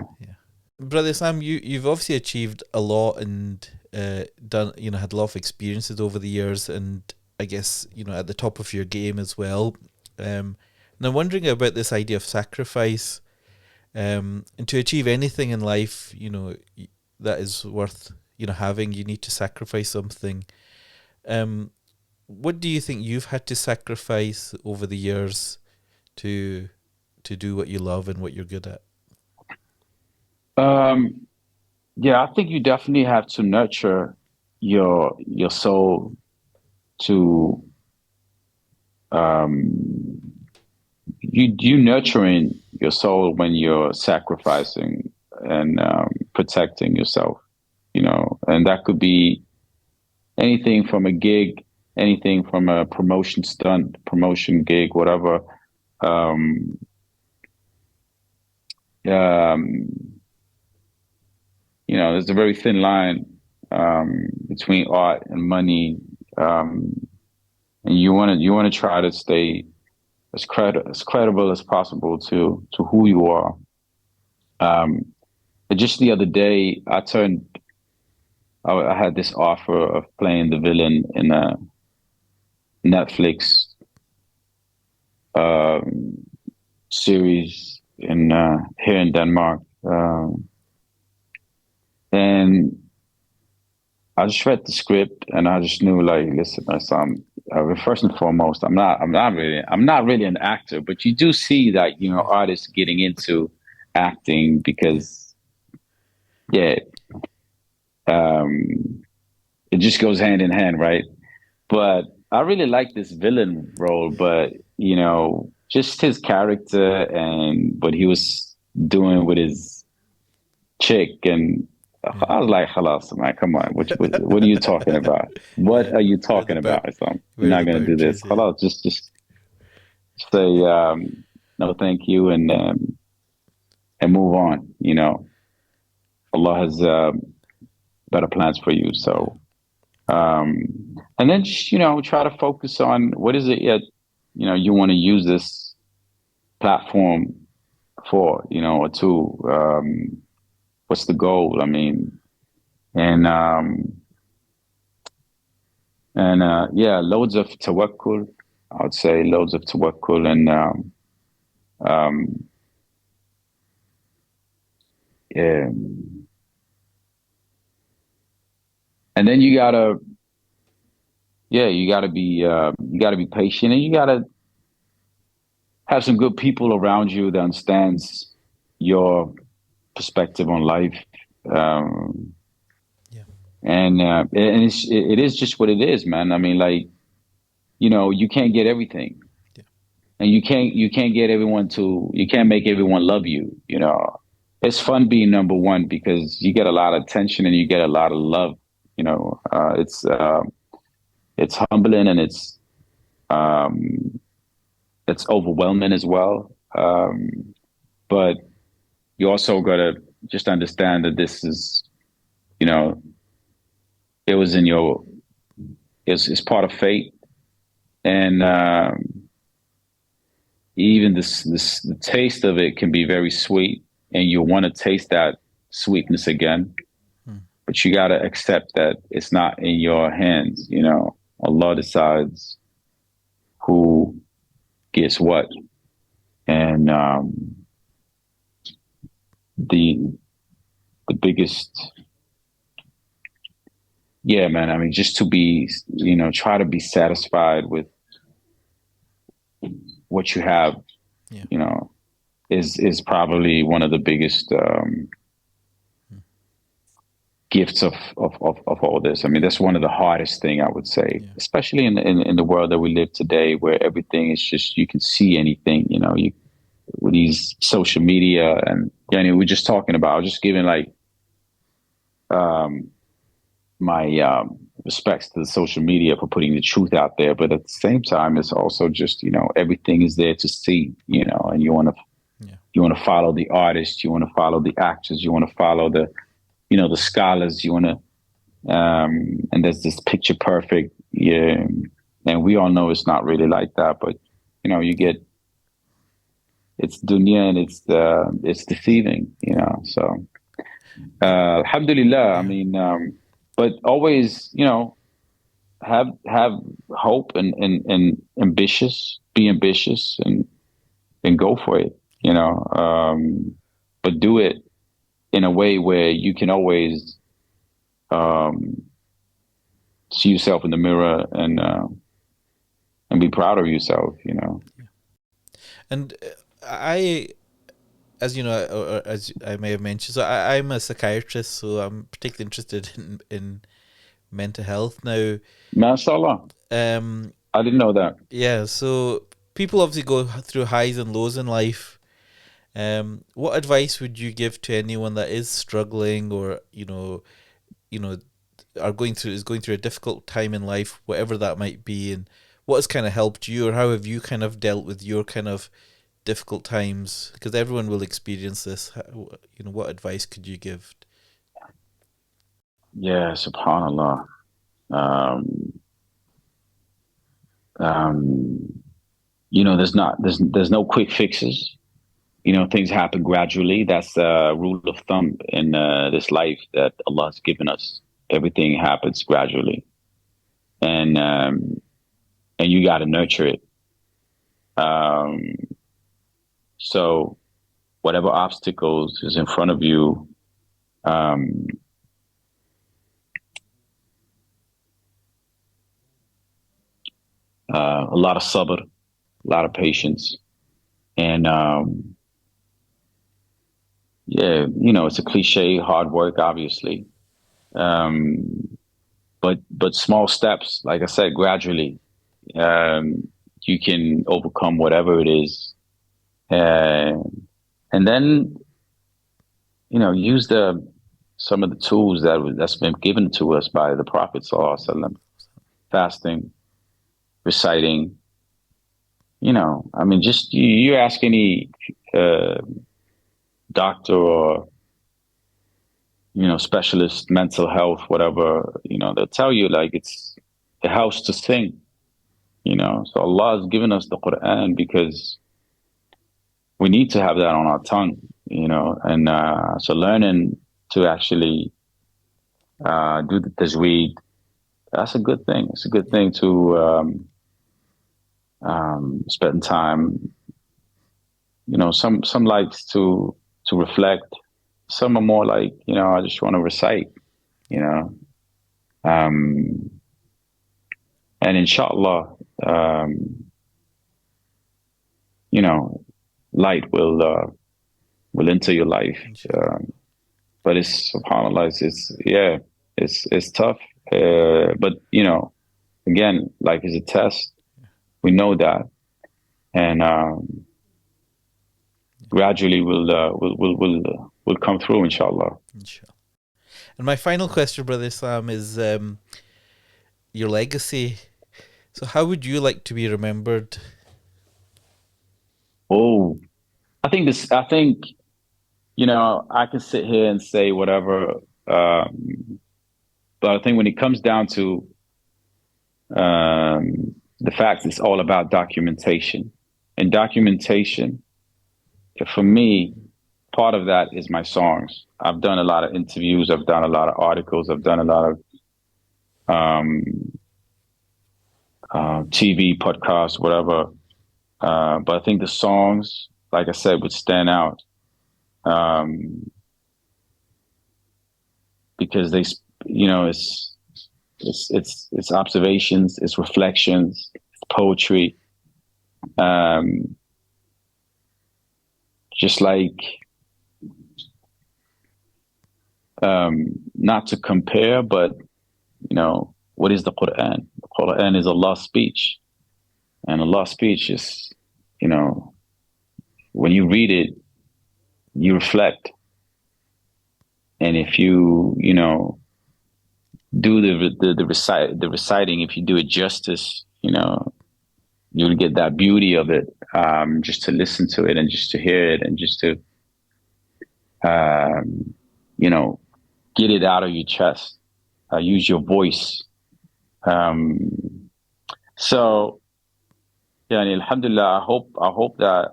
[SPEAKER 2] Brother Sam, you've obviously achieved a lot and done, had a lot of experiences over the years, and I guess, at the top of your game as well. And I'm wondering about this idea of sacrifice. And to achieve anything in life, that is worth, having, you need to sacrifice something. Um, what do you think you've had to sacrifice over the years to do what you love and what you're good at?
[SPEAKER 1] Um, yeah, I think you definitely have to nurture your soul to um you nurturing your soul when you're sacrificing and protecting yourself, and that could be anything from a gig, anything from a promotion stunt, promotion gig, whatever. Um, um, there's a very thin line between art and money, and you want to try to stay as credible as possible to who you are. Um, but just the other day, I had this offer of playing the villain in a Netflix um, series in here in Denmark, and I just read the script and I just knew, like, listen, my son. First and foremost, I'm not really an actor, but you do see that
[SPEAKER 2] Yeah,
[SPEAKER 1] artists getting into acting
[SPEAKER 2] yeah,
[SPEAKER 1] because yeah, um, it just goes hand in hand, right? But I really like this villain role, but just his character and what he was doing with his chick, and
[SPEAKER 2] yeah.
[SPEAKER 1] I was like, "Halas, man, come on, what are you talking about? What
[SPEAKER 2] Yeah,
[SPEAKER 1] are you
[SPEAKER 2] where
[SPEAKER 1] talking
[SPEAKER 2] the
[SPEAKER 1] about? So you're
[SPEAKER 2] where
[SPEAKER 1] not
[SPEAKER 2] the
[SPEAKER 1] gonna do this.
[SPEAKER 2] boundaries? Yeah,
[SPEAKER 1] Halas, just say no, thank you, and move on. Allah has better plans for you.
[SPEAKER 2] yeah,
[SPEAKER 1] So um, and then just, try to focus on what is it yet you want to use this platform for, or to what's the goal? I mean, and yeah, loads of tawakkul. I would say loads of tawakkul, and um, yeah. And then you gotta be patient, and you gotta have some good people around you that understands your perspective on life. Um,
[SPEAKER 2] yeah,
[SPEAKER 1] and it is just what it is, man. I mean, like, you can't get everything,
[SPEAKER 2] yeah,
[SPEAKER 1] and you can't make everyone love you. It's fun being number one because you get a lot of attention and you get a lot of love. It's humbling, and um, it's overwhelming as well. But you also gotta just understand that this is, you know, it was in your, it's part of fate, and even this the taste of it can be very sweet, and you want to taste that sweetness again,
[SPEAKER 2] mm,
[SPEAKER 1] but you gotta accept that it's not in your hands. Allah decides who gets what, and the the biggest, yeah, man. I mean, just to be, try to be satisfied with what you have,
[SPEAKER 2] yeah,
[SPEAKER 1] you know, is probably one of the biggest
[SPEAKER 2] mm,
[SPEAKER 1] gifts of all this. I mean, that's one of the hardest thing, I would say,
[SPEAKER 2] yeah,
[SPEAKER 1] especially in the world that we live today, where everything is just, you can see anything, with these social media, and we're just talking about, I was just giving, like, um, my respects to the social media for putting the truth out there, but at the same time, it's also just everything is there to see, and
[SPEAKER 2] Yeah.
[SPEAKER 1] you want to follow the artists, you want to follow the actors, you want to follow the scholars, you want to and there's this picture perfect, yeah, and we all know it's not really like that, but you get it's dunya and it's deceiving, so alhamdulillah. I
[SPEAKER 2] Yeah.
[SPEAKER 1] mean, but always, have hope and ambitious, be ambitious and go for it, but do it in a way where you can always um, see yourself in the mirror and be proud of yourself.
[SPEAKER 2] And I, as you know, or as I may have mentioned, so I'm a psychiatrist, so I'm particularly interested in mental health now.
[SPEAKER 1] Mashallah.
[SPEAKER 2] Um,
[SPEAKER 1] I didn't know that.
[SPEAKER 2] yeah, so people obviously go through highs and lows in life. What advice would you give to anyone that is struggling, or you know, are going through a difficult time in life, whatever that might be, and what has kind of helped you, or how have you kind of dealt with your kind of difficult times? Because everyone will experience this. What advice could you give?
[SPEAKER 1] Yeah, subhanallah. Um, um, there's no quick fixes. Things happen gradually. That's a rule of thumb in this life that Allah has given us. Everything happens gradually, and you got to nurture it. Um, so whatever obstacles is in front of you, um, a lot of sabr, a lot of patience, and yeah, it's a cliche, hard work, obviously, um, but small steps, like I said, gradually, um, you can overcome whatever it is, uh, and then use the some of the tools that's been given to us by the Prophet Sallallahu Alaihi Wasallam, fasting, reciting. I mean, just you ask any uh, doctor or specialist, mental health, whatever, they'll tell you like it helps to sing. So Allah has given us the Quran because we need to have that on our tongue, and so learning to actually do the tajweed, that's a good thing. It's a good thing to spend time. Some likes to reflect. Some are more like, I just want to recite, you know. Um, and inshallah, you know, light will enter your life. But it's subhanallah, yeah, it's tough. But again, life is a test. We know that, and gradually we'll come through, inshallah.
[SPEAKER 2] Inshallah. And my final question, Brother Islam, is your legacy. So, how would you like to be remembered?
[SPEAKER 1] Oh, I think I can sit here and say whatever, but I think when it comes down to the fact, it's all about documentation, and documentation for me, part of that is my songs. I've done a lot of interviews, I've done a lot of articles, I've done a lot of um, TV, podcasts, whatever. But I think the songs, like I said, would stand out because it's observations, it's reflections, it's poetry. Um, just like not to compare, but what is the Quran? The Quran is Allah's speech, and Allah's speech is, when you read it, you reflect, and if you do the reciting, if you do it justice, you'll get that beauty of it. Just to listen to it and just to hear it and just to um, you know get it out of your chest. Use your voice. Um, so yeah, and alhamdulillah, I hope that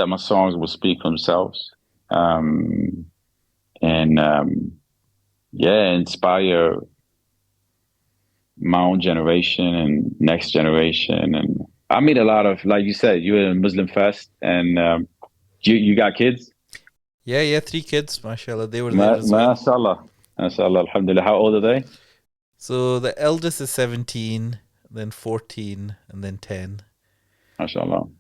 [SPEAKER 1] my songs will speak for themselves. Um, and yeah, inspire my own generation and next generation. And I meet a lot of, like you said, you're in Muslim Fest, and you got kids?
[SPEAKER 2] Yeah, 3 kids, mashallah. They were there as well.
[SPEAKER 1] MashaAllah. MashaAllah, alhamdulillah. How old are they?
[SPEAKER 2] So the eldest is 17, then 14, and then 10.
[SPEAKER 1] MashaAllah.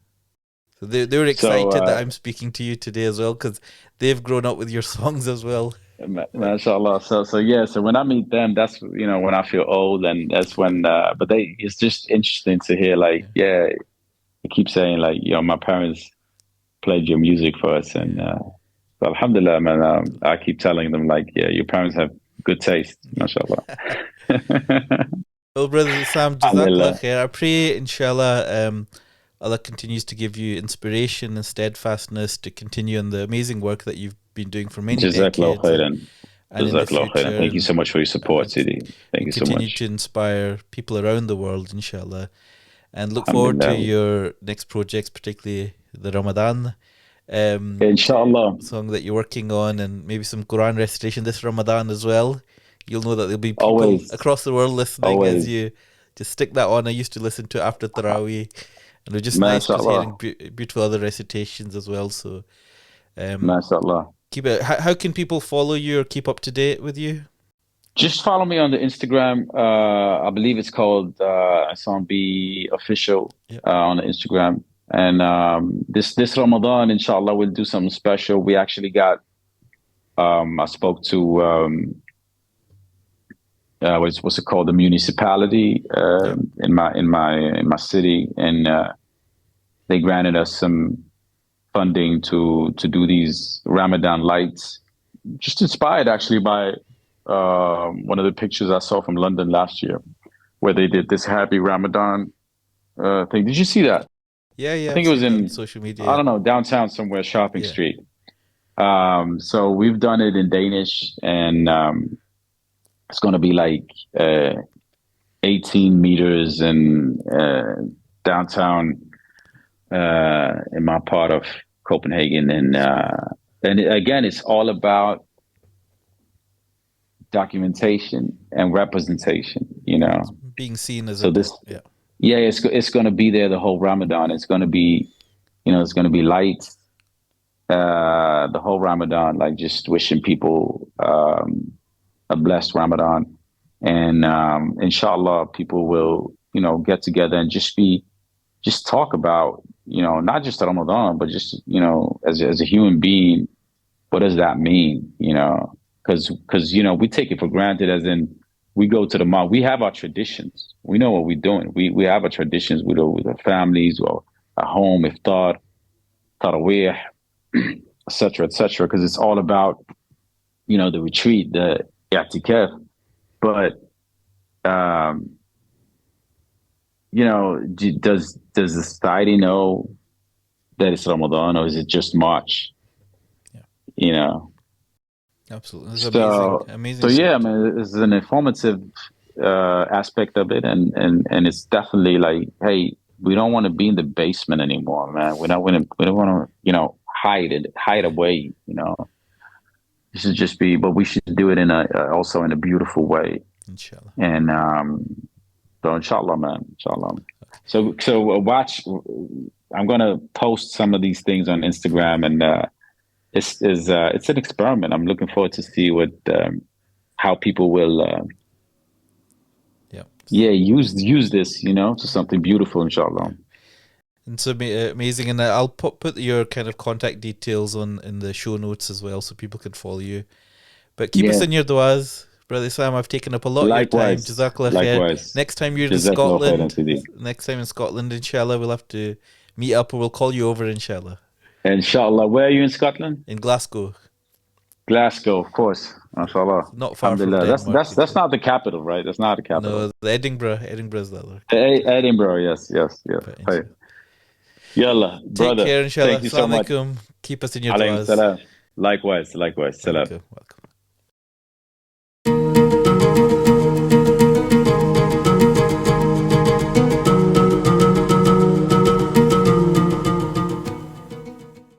[SPEAKER 2] So they were
[SPEAKER 1] So,
[SPEAKER 2] excited that I'm speaking to you today as well, because they've grown up with your songs as well.
[SPEAKER 1] MashaAllah. So yeah. So when I meet them, that's when I feel old, and that's when. But it's just interesting to hear. Like,
[SPEAKER 2] Yeah.
[SPEAKER 1] yeah, they keep saying like, my parents played your music for us, and so alhamdulillah, man. I keep telling them like, yeah, your parents have good taste, mashallah.
[SPEAKER 2] Well, brother Sam, Jazakallah
[SPEAKER 1] Alhamdulillah.
[SPEAKER 2] khair. I pray, inshallah, Allah continues to give you inspiration and steadfastness to continue on the amazing work that you've been doing for many
[SPEAKER 1] Jazakallah
[SPEAKER 2] decades,
[SPEAKER 1] khairan.
[SPEAKER 2] and in the
[SPEAKER 1] Jazakallah khairan.
[SPEAKER 2] future,
[SPEAKER 1] Thank you so much for your support,
[SPEAKER 2] and,
[SPEAKER 1] Sidi. Thank
[SPEAKER 2] and
[SPEAKER 1] you so
[SPEAKER 2] continue
[SPEAKER 1] much.
[SPEAKER 2] to inspire people around the world, inshallah. And look forward to
[SPEAKER 1] Alhamdulillah.
[SPEAKER 2] your next projects, particularly the Ramadan
[SPEAKER 1] Inshallah.
[SPEAKER 2] song that you're working on, and maybe some Quran recitation this Ramadan as well. You'll know that there'll be people
[SPEAKER 1] Always.
[SPEAKER 2] across the world listening as
[SPEAKER 1] Always.
[SPEAKER 2] you just stick that on. I used to listen to it after Taraweeh, and it was just nice just hearing
[SPEAKER 1] MashaAllah.
[SPEAKER 2] beautiful other recitations as well. So
[SPEAKER 1] MashaAllah.
[SPEAKER 2] keep it. How can people follow you or keep up to date with you?
[SPEAKER 1] Just follow me on the Instagram. I believe it's called Isam B official
[SPEAKER 2] Yeah.
[SPEAKER 1] on the Instagram. And this Ramadan, inshallah, we'll do something special. We actually got. I spoke to what's it called, the municipality in my city, and they granted us some funding to do these Ramadan lights, just inspired actually by one of the pictures I saw from London last year, where they did this Happy Ramadan thing. Did you see that?
[SPEAKER 2] Yeah,
[SPEAKER 1] I
[SPEAKER 2] I've
[SPEAKER 1] think it was
[SPEAKER 2] seen that on
[SPEAKER 1] in,
[SPEAKER 2] social
[SPEAKER 1] I
[SPEAKER 2] media.
[SPEAKER 1] don't know, downtown somewhere, Shopping
[SPEAKER 2] Yeah,
[SPEAKER 1] Street. So we've done it in Danish, and it's going to be like 18 meters in downtown in my part of Copenhagen, and again, it's all about documentation and representation.
[SPEAKER 2] being seen as a
[SPEAKER 1] So this,
[SPEAKER 2] yeah.
[SPEAKER 1] yeah, it's going to be there the whole Ramadan. It's going to be, it's going to be lights the whole Ramadan, like just wishing people a blessed Ramadan. And inshallah, people will, get together and just talk about, not just Ramadan, but just, as a human being, what does that mean? Because we take it for granted, as in we go to the mosque, we have our traditions, we know what we're doing. We have our traditions with our families or at home, iftar, tarawih, etc., etc., because it's all about the retreat, the i'tikaf. But does the society know that it's Ramadan, or is it just March?
[SPEAKER 2] Yeah,
[SPEAKER 1] You know.
[SPEAKER 2] absolutely. It's amazing,
[SPEAKER 1] So
[SPEAKER 2] amazing.
[SPEAKER 1] yeah, I mean, it's an informative aspect of it, and it's definitely like, hey, we don't want to be in the basement anymore, man. We don't want to hide away. This should just be, but we should do it in also in a beautiful way.
[SPEAKER 2] Inshallah.
[SPEAKER 1] And so inshallah, man, inshallah. So watch. I'm gonna post some of these things on Instagram, and it's an experiment. I'm looking forward to see how people will
[SPEAKER 2] Yeah.
[SPEAKER 1] use this to something beautiful, inshallah.
[SPEAKER 2] Yeah. And so amazing, and I'll put your kind of contact details in the show notes as well, so people can follow you. But keep us
[SPEAKER 1] Yeah.
[SPEAKER 2] in your duas, brother Sam. I've taken up a lot of your time.
[SPEAKER 1] Likewise.
[SPEAKER 2] Jazakallah khair.
[SPEAKER 1] Likewise.
[SPEAKER 2] Next time you're in
[SPEAKER 1] Jazakallah khairan,
[SPEAKER 2] Scotland,
[SPEAKER 1] Sidi.
[SPEAKER 2] inshallah, we'll have to meet up, or we'll call you over, inshallah.
[SPEAKER 1] Inshallah. Where are you in Scotland?
[SPEAKER 2] In Glasgow.
[SPEAKER 1] Glasgow, of course. MashaAllah.
[SPEAKER 2] Not far from
[SPEAKER 1] Alhamdulillah.
[SPEAKER 2] Denmark,
[SPEAKER 1] That's
[SPEAKER 2] inshallah.
[SPEAKER 1] not the capital, right? That's not the capital.
[SPEAKER 2] No, the Edinburgh is the other capital.
[SPEAKER 1] Edinburgh, yes, yes, yes.
[SPEAKER 2] But
[SPEAKER 1] Hey.
[SPEAKER 2] inshallah.
[SPEAKER 1] Yalla,
[SPEAKER 2] Take
[SPEAKER 1] brother.
[SPEAKER 2] care, inshallah.
[SPEAKER 1] Thank you so
[SPEAKER 2] Assalamu
[SPEAKER 1] much.
[SPEAKER 2] alaikum. Keep us in your
[SPEAKER 1] Alaykum
[SPEAKER 2] du'as.
[SPEAKER 1] salam. Likewise, likewise. Salam.
[SPEAKER 2] Welcome, welcome.